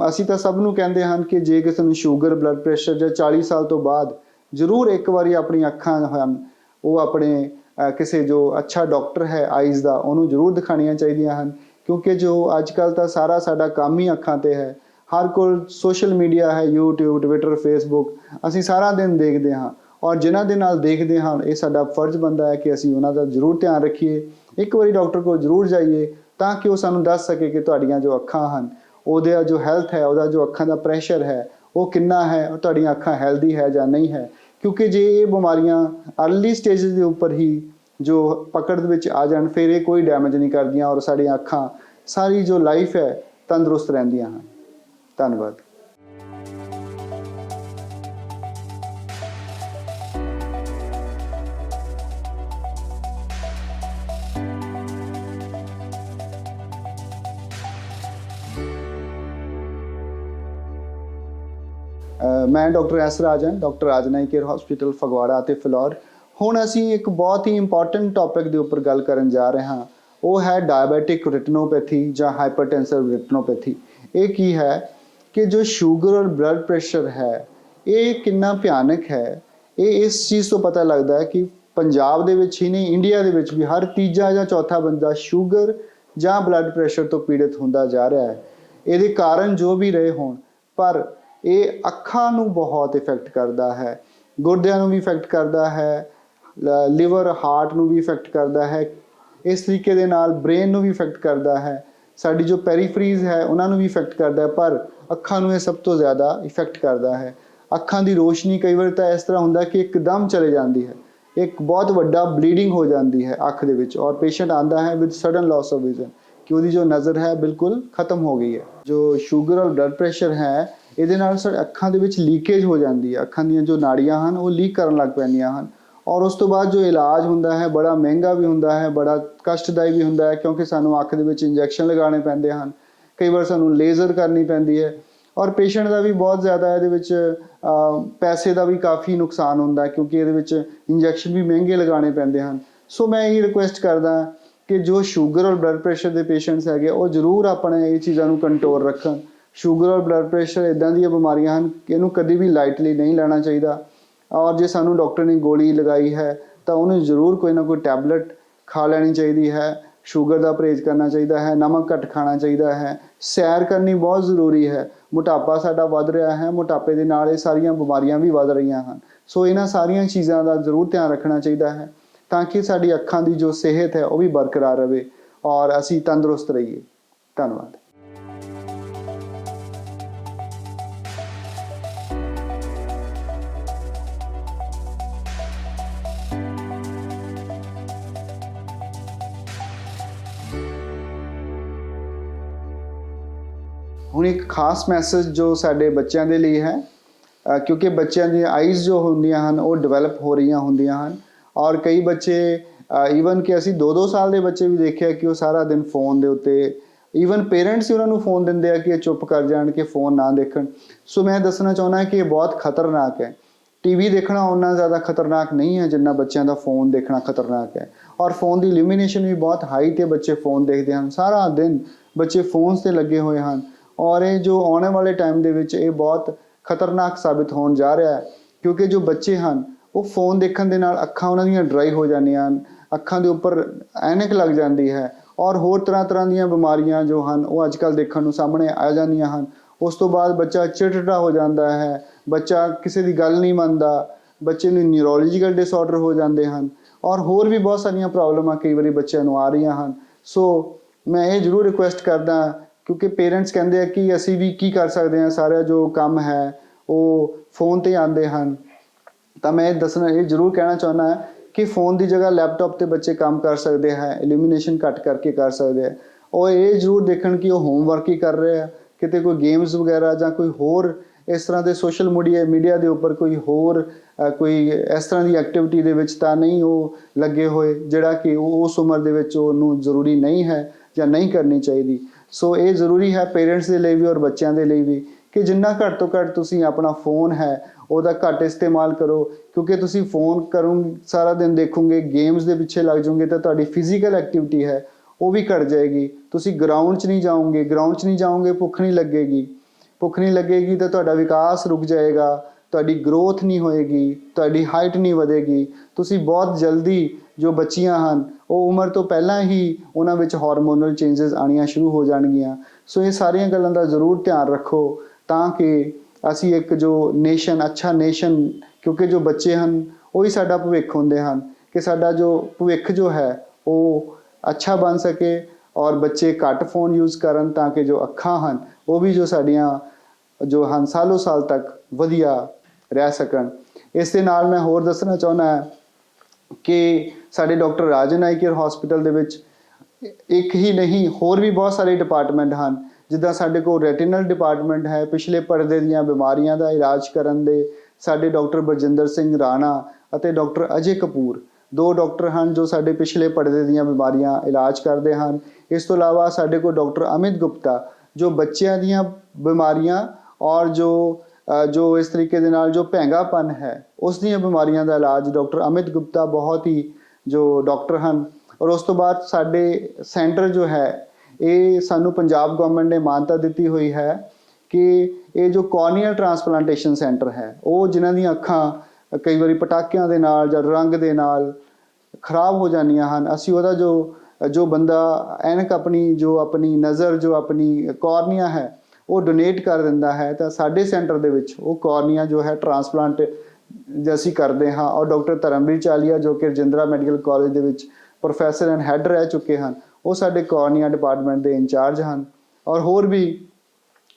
ਅਸੀਂ ਤਾਂ ਸਭ ਨੂੰ ਕਹਿੰਦੇ ਹਨ ਕਿ ਜੇ ਕਿਸੇ ਨੂੰ ਸ਼ੂਗਰ ਬਲੱਡ ਪ੍ਰੈਸ਼ਰ ਜਾਂ 40 ਸਾਲ ਤੋਂ ਬਾਅਦ ਜ਼ਰੂਰ ਇੱਕ ਵਾਰੀ ਆਪਣੀਆਂ ਅੱਖਾਂ ਹਨ ਉਹ ਆਪਣੇ ਕਿਸੇ ਜੋ ਅੱਛਾ ਡਾਕਟਰ ਹੈ ਆਈਜ਼ ਦਾ ਉਹਨੂੰ ਜ਼ਰੂਰ ਦਿਖਾਉਣੀਆਂ ਚਾਹੀਦੀਆਂ ਹਨ, ਕਿਉਂਕਿ ਜੋ ਅੱਜ ਕੱਲ੍ਹ ਤਾਂ ਸਾਰਾ ਸਾਡਾ ਕੰਮ ਹੀ ਅੱਖਾਂ 'ਤੇ ਹੈ। ਹਰ ਕੋਲ ਸੋਸ਼ਲ ਮੀਡੀਆ ਹੈ, YouTube, ਟਵਿੱਟਰ, ਫੇਸਬੁੱਕ, ਅਸੀਂ ਸਾਰਾ ਦਿਨ ਦੇਖਦੇ ਹਾਂ, ਔਰ ਜਿਨ੍ਹਾਂ ਦੇ ਨਾਲ ਦੇਖਦੇ ਹਾਂ ਇਹ ਸਾਡਾ ਫਰਜ਼ ਬਣਦਾ ਹੈ ਕਿ ਅਸੀਂ ਉਹਨਾਂ ਦਾ ਜ਼ਰੂਰ ਧਿਆਨ ਰੱਖੀਏ, ਇੱਕ ਵਾਰੀ ਡਾਕਟਰ ਕੋਲ ਜ਼ਰੂਰ ਜਾਈਏ ਤਾਂ ਕਿ ਉਹ ਸਾਨੂੰ ਦੱਸ ਸਕੇ ਕਿ ਤੁਹਾਡੀਆਂ ਜੋ ਅੱਖਾਂ ਹਨ ਉਹਦਾ ਜੋ ਹੈਲਥ ਹੈ, ਉਹਦਾ ਜੋ ਅੱਖਾਂ ਦਾ ਪ੍ਰੈਸ਼ਰ ਹੈ ਉਹ ਕਿੰਨਾ ਹੈ, ਉਹ ਤੁਹਾਡੀਆਂ ਅੱਖਾਂ ਹੈਲਦੀ ਹੈ ਜਾਂ ਨਹੀਂ ਹੈ। ਕਿਉਂਕਿ ਜੇ ਇਹ ਬਿਮਾਰੀਆਂ ਅਰਲੀ ਸਟੇਜਸ ਦੇ ਉੱਪਰ ਹੀ ਜੋ ਪਕੜ ਦੇ ਵਿੱਚ ਆ ਜਾਣ ਫਿਰ ਇਹ ਕੋਈ ਡੈਮੇਜ ਨਹੀਂ ਕਰਦੀਆਂ, ਔਰ ਸਾਡੀਆਂ ਅੱਖਾਂ ਸਾਰੀ ਜੋ ਲਾਈਫ ਹੈ ਤੰਦਰੁਸਤ ਰਹਿੰਦੀਆਂ ਹਨ। ਧੰਨਵਾਦ। ਮੈਂ ਡਾਕਟਰ ਐਸ ਰਾਜਨ, doctor Rajan eye care hospital Phagwara ਅਤੇ ਫਿਲੌਰ। ਹੁਣ ਅਸੀਂ ਇੱਕ ਬਹੁਤ ਹੀ ਇੰਪੋਰਟੈਂਟ ਟੌਪਿਕ ਦੇ ਉੱਪਰ ਗੱਲ ਕਰਨ ਜਾ ਰਹੇ ਹਾਂ, ਉਹ ਹੈ ਡਾਇਬੈਟਿਕ ਰੈਟੀਨੋਪੈਥੀ ਜਾਂ ਹਾਈਪਰਟੈਂਸਿਵ ਰੈਟੀਨੋਪੈਥੀ। ਇਹ ਕੀ ਹੈ ਕਿ ਜੋ ਸ਼ੂਗਰ ਔਰ ਬਲੱਡ ਪ੍ਰੈਸ਼ਰ ਹੈ ਇਹ ਕਿੰਨਾ ਭਿਆਨਕ ਹੈ, ਇਹ ਇਸ ਚੀਜ਼ ਤੋਂ ਪਤਾ ਲੱਗਦਾ ਹੈ ਕਿ ਪੰਜਾਬ ਦੇ ਵਿੱਚ ਹੀ ਨਹੀਂ ਇੰਡੀਆ ਦੇ ਵਿੱਚ ਵੀ ਹਰ ਤੀਜਾ ਜਾਂ ਚੌਥਾ ਬੰਦਾ ਸ਼ੂਗਰ ਜਾਂ ਬਲੱਡ ਪ੍ਰੈਸ਼ਰ ਤੋਂ ਪੀੜਿਤ ਹੁੰਦਾ ਜਾ ਰਿਹਾ ਹੈ। ਇਹਦੇ ਕਾਰਨ ਜੋ ਵੀ ਰਹੇ ਹੋਣ, ਪਰ ਇਹ ਅੱਖਾਂ ਨੂੰ ਬਹੁਤ ਇਫੈਕਟ ਕਰਦਾ ਹੈ, ਗੁਰਦਿਆਂ ਨੂੰ ਵੀ ਇਫੈਕਟ ਕਰਦਾ ਹੈ, ਲਿਵਰ ਹਾਰਟ ਨੂੰ ਵੀ ਇਫੈਕਟ ਕਰਦਾ ਹੈ, ਇਸ ਤਰੀਕੇ ਦੇ ਨਾਲ ਬ੍ਰੇਨ ਨੂੰ ਵੀ ਇਫੈਕਟ ਕਰਦਾ ਹੈ, ਸਾਡੀ ਜੋ ਪੈਰੀਫਰੀਜ਼ ਹੈ ਉਹਨਾਂ ਨੂੰ ਵੀ ਇਫੈਕਟ ਕਰਦਾ ਹੈ, ਪਰ ਅੱਖਾਂ ਨੂੰ ਇਹ ਸਭ ਤੋਂ ਜ਼ਿਆਦਾ ਇਫੈਕਟ ਕਰਦਾ ਹੈ। ਅੱਖਾਂ ਦੀ ਰੋਸ਼ਨੀ ਕਈ ਵਾਰ ਤਾਂ ਇਸ ਤਰ੍ਹਾਂ ਹੁੰਦਾ ਕਿ ਇੱਕਦਮ ਚਲੇ ਜਾਂਦੀ ਹੈ, ਇੱਕ ਬਹੁਤ ਵੱਡਾ ਬਲੀਡਿੰਗ ਹੋ ਜਾਂਦੀ ਹੈ ਅੱਖ ਦੇ ਵਿੱਚ, ਔਰ ਪੇਸ਼ੈਂਟ ਆਉਂਦਾ ਹੈ with sudden loss of vision ਕਿ ਉਹਦੀ ਜੋ ਨਜ਼ਰ ਹੈ ਬਿਲਕੁਲ ਖਤਮ ਹੋ ਗਈ ਹੈ। ਜੋ ਸ਼ੂਗਰ ਔਰ ਬਲੱਡ ਪ੍ਰੈਸ਼ਰ ਹੈ ਇਹਦੇ ਨਾਲ ਸਾਡੇ ਅੱਖਾਂ ਦੇ ਵਿੱਚ ਲੀਕੇਜ ਹੋ ਜਾਂਦੀ ਹੈ, ਅੱਖਾਂ ਦੀਆਂ ਜੋ ਨਾੜੀਆਂ ਹਨ ਉਹ ਲੀਕ ਕਰਨ ਲੱਗ ਪੈਂਦੀਆਂ ਹਨ, ਔਰ ਉਸ ਤੋਂ ਬਾਅਦ ਜੋ ਇਲਾਜ ਹੁੰਦਾ ਹੈ ਬੜਾ ਮਹਿੰਗਾ ਵੀ ਹੁੰਦਾ ਹੈ, ਬੜਾ ਕਸ਼ਟਦਾਈ ਵੀ ਹੁੰਦਾ ਹੈ, ਕਿਉਂਕਿ ਸਾਨੂੰ ਅੱਖ ਦੇ ਵਿੱਚ ਇੰਜੈਕਸ਼ਨ ਲਗਾਉਣੇ ਪੈਂਦੇ ਹਨ, ਕਈ ਵਾਰ ਸਾਨੂੰ ਲੇਜ਼ਰ ਕਰਨੀ ਪੈਂਦੀ ਹੈ, ਔਰ ਪੇਸ਼ੈਂਟ ਦਾ ਵੀ ਬਹੁਤ ਜ਼ਿਆਦਾ ਇਹਦੇ ਵਿੱਚ ਪੈਸੇ ਦਾ ਵੀ ਕਾਫੀ ਨੁਕਸਾਨ ਹੁੰਦਾ ਕਿਉਂਕਿ ਇਹਦੇ ਵਿੱਚ ਇੰਜੈਕਸ਼ਨ ਵੀ ਮਹਿੰਗੇ ਲਗਾਉਣੇ ਪੈਂਦੇ ਹਨ। ਸੋ ਮੈਂ ਇਹ ਰਿਕੁਐਸਟ ਕਰਦਾ ਕਿ ਜੋ ਸ਼ੂਗਰ ਔਰ ਬਲੱਡ ਪ੍ਰੈਸ਼ਰ ਦੇ ਪੇਸ਼ੈਂਟਸ ਹੈਗੇ ਉਹ ਜ਼ਰੂਰ ਆਪਣੇ ਇਹ ਚੀਜ਼ਾਂ ਨੂੰ ਕੰਟਰੋਲ ਰੱਖਣ। ਸ਼ੂਗਰ ਔਰ ਬਲੱਡ ਪ੍ਰੈਸ਼ਰ ਇੱਦਾਂ ਦੀਆਂ ਬਿਮਾਰੀਆਂ ਹਨ ਕਿ ਇਹਨੂੰ ਕਦੇ ਵੀ ਲਾਈਟਲੀ ਨਹੀਂ ਲੈਣਾ ਚਾਹੀਦਾ, ਔਰ ਜੇ ਸਾਨੂੰ ਡਾਕਟਰ ਨੇ ਗੋਲੀ ਲਗਾਈ ਹੈ ਤਾਂ ਉਹਨੂੰ ਜ਼ਰੂਰ ਕੋਈ ਨਾ ਕੋਈ ਟੈਬਲੇਟ ਖਾ ਲੈਣੀ ਚਾਹੀਦੀ ਹੈ। ਸ਼ੂਗਰ ਦਾ ਪਰਹੇਜ਼ ਕਰਨਾ ਚਾਹੀਦਾ ਹੈ, ਨਮਕ ਘੱਟ ਖਾਣਾ ਚਾਹੀਦਾ ਹੈ, ਸੈਰ ਕਰਨੀ ਬਹੁਤ ਜ਼ਰੂਰੀ ਹੈ। ਮੋਟਾਪਾ ਸਾਡਾ ਵੱਧ ਰਿਹਾ ਹੈ, ਮੋਟਾਪੇ ਦੇ ਨਾਲ ਇਹ ਸਾਰੀਆਂ ਬਿਮਾਰੀਆਂ ਵੀ ਵੱਧ ਰਹੀਆਂ ਹਨ। ਸੋ ਇਹਨਾਂ ਸਾਰੀਆਂ ਚੀਜ਼ਾਂ ਦਾ ਜ਼ਰੂਰ ਧਿਆਨ ਰੱਖਣਾ ਚਾਹੀਦਾ ਹੈ ਤਾਂ ਕਿ ਸਾਡੀ ਅੱਖਾਂ ਦੀ ਜੋ ਸਿਹਤ ਹੈ ਉਹ ਵੀ ਬਰਕਰਾਰ ਰਹੇ ਔਰ ਅਸੀਂ ਤੰਦਰੁਸਤ ਰਹੀਏ। ਧੰਨਵਾਦ। ਹੁਣ ਇੱਕ ਖਾਸ ਮੈਸੇਜ ਜੋ ਸਾਡੇ ਬੱਚਿਆਂ ਦੇ ਲਈ ਹੈ, ਕਿਉਂਕਿ ਬੱਚਿਆਂ ਦੀਆਂ ਆਈਜ਼ ਜੋ ਹੁੰਦੀਆਂ ਹਨ ਉਹ ਡਿਵੈਲਪ ਹੋ ਰਹੀਆਂ ਹੁੰਦੀਆਂ ਹਨ, ਔਰ ਕਈ ਬੱਚੇ ਈਵਨ ਕਿ ਅਸੀਂ 2-2 ਸਾਲ ਦੇ ਬੱਚੇ ਵੀ ਦੇਖਿਆ ਕਿ ਉਹ ਸਾਰਾ ਦਿਨ ਫੋਨ ਦੇ ਉੱਤੇ, ਈਵਨ ਪੇਰੈਂਟਸ ਹੀ ਉਹਨਾਂ ਨੂੰ ਫੋਨ ਦਿੰਦੇ ਆ ਕਿ ਇਹ ਚੁੱਪ ਕਰ ਜਾਣ, ਕਿ ਫੋਨ ਨਾ ਦੇਖਣ। ਸੋ ਮੈਂ ਦੱਸਣਾ ਚਾਹੁੰਦਾ ਕਿ ਇਹ ਬਹੁਤ ਖਤਰਨਾਕ ਹੈ। ਟੀਵੀ ਦੇਖਣਾ ਉਨਾ ਜ਼ਿਆਦਾ ਖਤਰਨਾਕ ਨਹੀਂ ਹੈ ਜਿੰਨਾ ਬੱਚਿਆਂ ਦਾ ਫੋਨ ਦੇਖਣਾ ਖਤਰਨਾਕ ਹੈ, ਔਰ ਫੋਨ ਦੀ ਇਲੂਮੀਨੇਸ਼ਨ ਵੀ ਬਹੁਤ ਹਾਈ ਤੇ ਬੱਚੇ ਫੋਨ ਦੇਖਦੇ ਹਨ, ਸਾਰਾ ਦਿਨ ਬੱਚੇ ਫੋਨਸ ਤੇ ਲੱਗੇ ਹੋਏ ਹਨ ਔਰ ਇਹ ਜੋ ਆਉਣ ਵਾਲੇ ਟਾਈਮ ਦੇ ਵਿੱਚ ਇਹ ਬਹੁਤ ਖਤਰਨਾਕ ਸਾਬਿਤ ਹੋਣ ਜਾ ਰਿਹਾ ਹੈ ਕਿਉਂਕਿ ਜੋ ਬੱਚੇ ਹਨ ਉਹ ਫੋਨ ਦੇਖਣ ਦੇ ਨਾਲ ਅੱਖਾਂ ਉਹਨਾਂ ਦੀਆਂ ਡਰਾਈ ਹੋ ਜਾਂਦੀਆਂ ਹਨ, ਅੱਖਾਂ ਦੇ ਉੱਪਰ ਐਨਕ ਲੱਗ ਜਾਂਦੀ ਹੈ ਔਰ ਹੋਰ ਤਰ੍ਹਾਂ ਦੀਆਂ ਬਿਮਾਰੀਆਂ ਜੋ ਹਨ ਉਹ ਅੱਜ ਕੱਲ੍ਹ ਦੇਖਣ ਨੂੰ ਸਾਹਮਣੇ ਆ ਜਾਂਦੀਆਂ ਹਨ। ਉਸ ਤੋਂ ਬਾਅਦ ਬੱਚਾ ਚਿੜਚਿੜਾ ਹੋ ਜਾਂਦਾ ਹੈ, ਬੱਚਾ ਕਿਸੇ ਦੀ ਗੱਲ ਨਹੀਂ ਮੰਨਦਾ, ਬੱਚੇ ਨੂੰ ਨਿਊਰੋਲੋਜੀਕਲ ਡਿਸਆਰਡਰ ਹੋ ਜਾਂਦੇ ਹਨ ਔਰ ਹੋਰ ਵੀ ਬਹੁਤ ਸਾਰੀਆਂ ਪ੍ਰੋਬਲਮਾਂ ਕਈ ਵਾਰੀ ਬੱਚਿਆਂ ਨੂੰ ਆ ਰਹੀਆਂ ਹਨ। ਸੋ ਮੈਂ ਇਹ ਜ਼ਰੂਰ ਰਿਕੁਐਸਟ ਕਰਦਾ ਕਿਉਂਕਿ ਪੇਰੈਂਟਸ ਕਹਿੰਦੇ ਆ ਕਿ ਅਸੀਂ ਵੀ ਕੀ ਕਰ ਸਕਦੇ ਹਾਂ, ਸਾਰਾ ਜੋ ਕੰਮ ਹੈ ਉਹ ਫੋਨ 'ਤੇ ਆਉਂਦੇ ਹਨ, ਤਾਂ ਮੈਂ ਇਹ ਜ਼ਰੂਰ ਕਹਿਣਾ ਚਾਹੁੰਦਾ ਕਿ फ़ोन ਦੀ ਜਗ੍ਹਾ ਲੈਪਟਾਪ 'ਤੇ ਬੱਚੇ ਕੰਮ ਕਰ ਸਕਦੇ ਹੈ, ਇਲੂਮੀਨੇਸ਼ਨ ਘੱਟ ਕਰਕੇ ਕਰ ਸਕਦੇ ਹੈ ਔਰ ਇਹ ਜ਼ਰੂਰ ਦੇਖਣ ਕਿ ਉਹ ਹੋਮਵਰਕ ਹੀ ਕਰ ਰਹੇ ਆ, ਕਿਤੇ ਕੋਈ ਗੇਮਸ ਵਗੈਰਾ ਜਾਂ ਕੋਈ ਹੋਰ ਇਸ ਤਰ੍ਹਾਂ ਦੇ ਸੋਸ਼ਲ ਮੀਡੀਆ ਦੇ ਉੱਪਰ ਕੋਈ ਹੋਰ ਕੋਈ ਇਸ ਤਰ੍ਹਾਂ ਦੀ ਐਕਟੀਵਿਟੀ ਦੇ ਵਿੱਚ ਤਾਂ ਨਹੀਂ ਉਹ ਲੱਗੇ ਹੋਏ ਜਿਹੜਾ ਕਿ ਉਸ ਉਮਰ ਦੇ ਵਿੱਚ ਉਹਨੂੰ ਜ਼ਰੂਰੀ ਨਹੀਂ ਹੈ ਜਾਂ ਨਹੀਂ ਕਰਨੀ ਚਾਹੀਦੀ। ਸੋ ਇਹ ਜ਼ਰੂਰੀ ਹੈ ਪੇਰੈਂਟਸ ਦੇ ਲਈ ਵੀ ਔਰ ਬੱਚਿਆਂ ਦੇ ਲਈ ਵੀ ਕਿ ਜਿੰਨਾ ਘੱਟ ਤੋਂ ਘੱਟ ਤੁਸੀਂ ਆਪਣਾ ਫ਼ੋਨ ਹੈ ਉਹਦਾ ਘੱਟ ਇਸਤੇਮਾਲ ਕਰੋ ਕਿਉਂਕਿ ਤੁਸੀਂ ਫ਼ੋਨ ਸਾਰਾ ਦਿਨ ਦੇਖੋਗੇ, ਗੇਮਸ ਦੇ ਪਿੱਛੇ ਲੱਗ ਜਾਓਗੇ ਤਾਂ ਤੁਹਾਡੀ ਫਿਜ਼ੀਕਲ ਐਕਟੀਵਿਟੀ ਹੈ ਉਹ ਵੀ ਘਟ ਜਾਏਗੀ। ਤੁਸੀਂ ਗਰਾਊਂਡ 'ਚ ਨਹੀਂ ਜਾਓਗੇ, ਭੁੱਖ ਨਹੀਂ ਲੱਗੇਗੀ ਤਾਂ ਤੁਹਾਡਾ ਵਿਕਾਸ ਰੁਕ ਜਾਏਗਾ, ਤੁਹਾਡੀ ਗਰੋਥ ਨਹੀਂ ਹੋਏਗੀ, ਤੁਹਾਡੀ ਹਾਈਟ ਨਹੀਂ ਵਧੇਗੀ। ਤੁਸੀਂ ਬਹੁਤ ਜਲਦੀ ਜੋ ਬੱਚੀਆਂ ਹਨ ਉਹ ਉਮਰ ਤੋਂ ਪਹਿਲਾਂ ਹੀ ਉਹਨਾਂ ਵਿੱਚ ਹਾਰਮੋਨਲ ਚੇਂਜਸ ਆਉਣੀਆਂ ਸ਼ੁਰੂ ਹੋ ਜਾਣਗੀਆਂ। ਸੋ ਇਹ ਸਾਰੀਆਂ ਗੱਲਾਂ ਦਾ ਜ਼ਰੂਰ ਧਿਆਨ ਰੱਖੋ ਤਾਂ ਕਿ ਅਸੀਂ ਇੱਕ ਜੋ ਅੱਛਾ ਨੇਸ਼ਨ ਕਿਉਂਕਿ ਜੋ ਬੱਚੇ ਹਨ ਉਹੀ ਸਾਡਾ ਭਵਿੱਖ ਹੁੰਦੇ ਹਨ ਕਿ ਸਾਡਾ ਜੋ ਭਵਿੱਖ ਜੋ ਹੈ ਉਹ ਅੱਛਾ ਬਣ ਸਕੇ ਔਰ ਬੱਚੇ ਘੱਟ ਫ਼ੋਨ ਯੂਜ਼ ਕਰਨ ਤਾਂ ਕਿ ਜੋ ਅੱਖਾਂ ਹਨ ਉਹ ਵੀ ਜੋ ਸਾਡੀਆਂ ਜੋ ਹਨ ਸਾਲੋਂ ਸਾਲ ਤੱਕ ਵਧੀਆ ਰਹਿ ਸਕਣ। ਇਸ ਦੇ ਨਾਲ ਮੈਂ ਹੋਰ ਦੱਸਣਾ ਚਾਹੁੰਦਾ ਕਿ ਸਾਡੇ doctor Rajan eye care hospital ਦੇ ਵਿੱਚ ਇੱਕ ਹੀ ਨਹੀਂ ਹੋਰ ਵੀ ਬਹੁਤ ਸਾਰੇ ਡਿਪਾਰਟਮੈਂਟ ਹਨ। ਜਿੱਦਾਂ ਸਾਡੇ ਕੋਲ ਰੈਟੀਨਲ ਡਿਪਾਰਟਮੈਂਟ ਹੈ, ਪਿਛਲੇ ਪਰਦੇ ਦੀਆਂ ਬਿਮਾਰੀਆਂ ਦਾ ਇਲਾਜ ਕਰਨ ਦੇ ਸਾਡੇ ਡਾਕਟਰ ਬਰਜਿੰਦਰ ਸਿੰਘ ਰਾਣਾ ਅਤੇ ਡਾਕਟਰ ਅਜੇ ਕਪੂਰ 2 ਡਾਕਟਰ ਹਨ ਜੋ ਸਾਡੇ ਪਿਛਲੇ ਪਰਦੇ ਦੀਆਂ ਬਿਮਾਰੀਆਂ ਇਲਾਜ ਕਰਦੇ ਹਨ। ਇਸ ਤੋਂ ਇਲਾਵਾ ਸਾਡੇ ਕੋਲ ਡਾਕਟਰ ਅਮਿਤ ਗੁਪਤਾ ਜੋ ਬੱਚਿਆਂ ਦੀਆਂ ਬਿਮਾਰੀਆਂ ਔਰ ਜੋ ਇਸ ਤਰੀਕੇ ਦੇ ਨਾਲ ਜੋ ਭੈਂਗਾਪਨ ਹੈ ਉਸ ਦੀਆਂ ਬਿਮਾਰੀਆਂ ਦਾ ਇਲਾਜ ਡਾਕਟਰ ਅਮਿਤ ਗੁਪਤਾ ਬਹੁਤ ਹੀ ਜੋ ਡਾਕਟਰ ਹਨ। ਔਰ ਉਸ ਤੋਂ ਬਾਅਦ ਸਾਡੇ ਸੈਂਟਰ ਜੋ ਹੈ ਇਹ ਸਾਨੂੰ ਪੰਜਾਬ ਗਵਰਨਮੈਂਟ ਨੇ ਮਾਨਤਾ ਦਿੱਤੀ ਹੋਈ ਹੈ ਕਿ ਇਹ ਜੋ ਕੋਰਨੀਅਲ ਟ੍ਰਾਂਸਪਲਾਂਟੇਸ਼ਨ ਸੈਂਟਰ ਹੈ ਉਹ ਜਿਨ੍ਹਾਂ ਦੀਆਂ ਅੱਖਾਂ ਕਈ ਵਾਰੀ ਪਟਾਕਿਆਂ ਦੇ ਨਾਲ ਜਾਂ ਰੰਗ ਦੇ ਨਾਲ ਖਰਾਬ ਹੋ ਜਾਂਦੀਆਂ ਹਨ, ਅਸੀਂ ਉਹਦਾ ਜੋ ਬੰਦਾ ਐਨਕ ਆਪਣੀ ਨਜ਼ਰ ਜੋ ਆਪਣੀ ਕੋਰਨੀਆ ਹੈ ਉਹ ਡੋਨੇਟ ਕਰ ਦਿੰਦਾ ਹੈ ਤਾਂ ਸਾਡੇ ਸੈਂਟਰ ਦੇ ਵਿੱਚ ਉਹ ਕੋਰਨੀਆ ਜੋ ਹੈ ਟ੍ਰਾਂਸਪਲਾਂਟ ਅਸੀਂ ਕਰਦੇ ਹਾਂ। ਔਰ ਡਾਕਟਰ ਧਰਮਵੀਰ ਚਾਲੀਆ ਜੋ ਕਿ ਰਜਿੰਦਰਾ ਮੈਡੀਕਲ ਕਾਲਜ ਦੇ ਵਿੱਚ ਪ੍ਰੋਫੈਸਰ ਐਂਡ ਹੈੱਡ ਰਹਿ ਚੁੱਕੇ ਹਨ ਉਹ ਸਾਡੇ ਕੋਰਨੀਆ ਡਿਪਾਰਟਮੈਂਟ ਦੇ ਇੰਚਾਰਜ ਹਨ। ਔਰ ਹੋਰ ਵੀ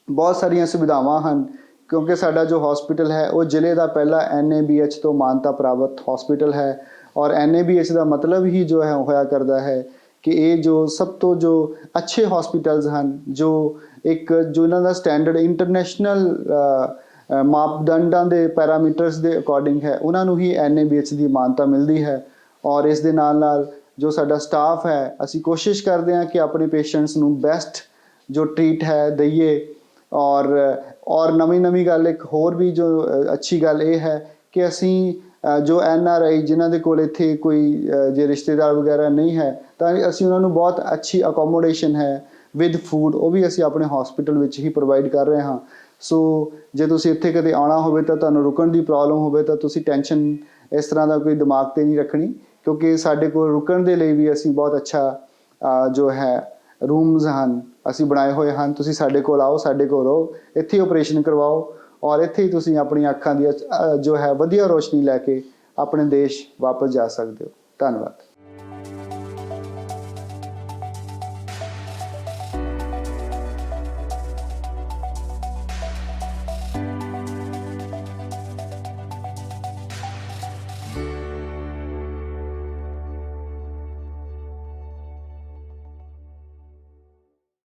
ਬਹੁਤ ਸਾਰੀਆਂ ਸੁਵਿਧਾਵਾਂ ਹਨ ਕਿਉਂਕਿ ਸਾਡਾ ਜੋ ਹਸਪੀਟਲ ਹੈ ਉਹ ਜ਼ਿਲ੍ਹੇ ਦਾ ਪਹਿਲਾ NABH ਤੋਂ ਮਾਨਤਾ ਪ੍ਰਾਪਤ ਹਸਪੀਟਲ ਹੈ ਔਰ NABH ਦਾ ਮਤਲਬ ਹੀ ਜੋ ਹੈ ਹੋਇਆ ਕਰਦਾ ਹੈ ਕਿ ਇਹ ਜੋ ਸਭ ਤੋਂ ਜੋ ਅੱਛੇ ਹਸਪੀਟਲਸ ਹਨ ਜੋ ਇਹਨਾਂ ਦਾ ਸਟੈਂਡਰਡ ਇੰਟਰਨੈਸ਼ਨਲ ਮਾਪਦੰਡਾਂ ਦੇ ਪੈਰਾਮੀਟਰਸ ਦੇ ਅਕੋਰਡਿੰਗ ਹੈ ਉਹਨਾਂ ਨੂੰ ਹੀ NABH ਦੀ ਮਾਨਤਾ ਮਿਲਦੀ ਹੈ। ਔਰ ਇਸ ਦੇ ਨਾਲ ਜੋ ਸਾਡਾ ਸਟਾਫ ਹੈ ਅਸੀਂ ਕੋਸ਼ਿਸ਼ ਕਰਦੇ ਹਾਂ ਕਿ ਆਪਣੇ ਪੇਸ਼ੈਂਟਸ ਨੂੰ ਬੈਸਟ ਜੋ ਟਰੀਟ ਹੈ ਦਈਏ। ਔਰ ਨਵੀਂ ਗੱਲ ਇੱਕ ਹੋਰ ਵੀ ਜੋ ਅੱਛੀ ਗੱਲ ਇਹ ਹੈ ਕਿ ਅਸੀਂ ਜੋ NRI ਜਿਨ੍ਹਾਂ ਦੇ ਕੋਲ ਇੱਥੇ ਕੋਈ ਜੇ ਰਿਸ਼ਤੇਦਾਰ ਵਗੈਰਾ ਨਹੀਂ ਹੈ ਤਾਂ ਅਸੀਂ ਉਹਨਾਂ ਨੂੰ ਬਹੁਤ ਅੱਛੀ ਅਕੋਮੋਡੇਸ਼ਨ ਹੈ ਵਿਦ ਫੂਡ ਉਹ ਵੀ ਅਸੀਂ ਆਪਣੇ ਹਸਪੀਟਲ ਵਿੱਚ ਹੀ ਪ੍ਰੋਵਾਈਡ ਕਰ ਰਹੇ ਹਾਂ। ਸੋ ਜੇ ਤੁਸੀਂ ਇੱਥੇ ਕਦੇ ਆਉਣਾ ਹੋਵੇ ਤਾਂ ਤੁਹਾਨੂੰ ਰੁਕਣ ਦੀ ਪ੍ਰੋਬਲਮ ਹੋਵੇ ਤਾਂ ਤੁਸੀਂ ਟੈਨਸ਼ਨ ਇਸ ਤਰ੍ਹਾਂ ਦਾ ਕੋਈ ਦਿਮਾਗ 'ਤੇ ਨਹੀਂ ਰੱਖਣੀ ਕਿਉਂਕਿ ਸਾਡੇ ਕੋਲ ਰੁਕਣ ਦੇ ਲਈ ਵੀ ਅਸੀਂ ਬਹੁਤ ਅੱਛਾ ਜੋ ਹੈ ਰੂਮਸ ਹਨ ਅਸੀਂ ਬਣਾਏ ਹੋਏ ਹਨ। ਤੁਸੀਂ ਸਾਡੇ ਕੋਲ ਆਓ, ਸਾਡੇ ਕੋਲ ਰਹੋ, ਇੱਥੇ ਆਪਰੇਸ਼ਨ ਕਰਵਾਓ ਔਰ ਇੱਥੇ ਹੀ ਤੁਸੀਂ ਆਪਣੀਆਂ ਅੱਖਾਂ ਦੀ ਜੋ ਹੈ ਵਧੀਆ ਰੋਸ਼ਨੀ ਲੈ ਕੇ ਆਪਣੇ ਦੇਸ਼ ਵਾਪਸ ਜਾ ਸਕਦੇ ਹੋ। ਧੰਨਵਾਦ।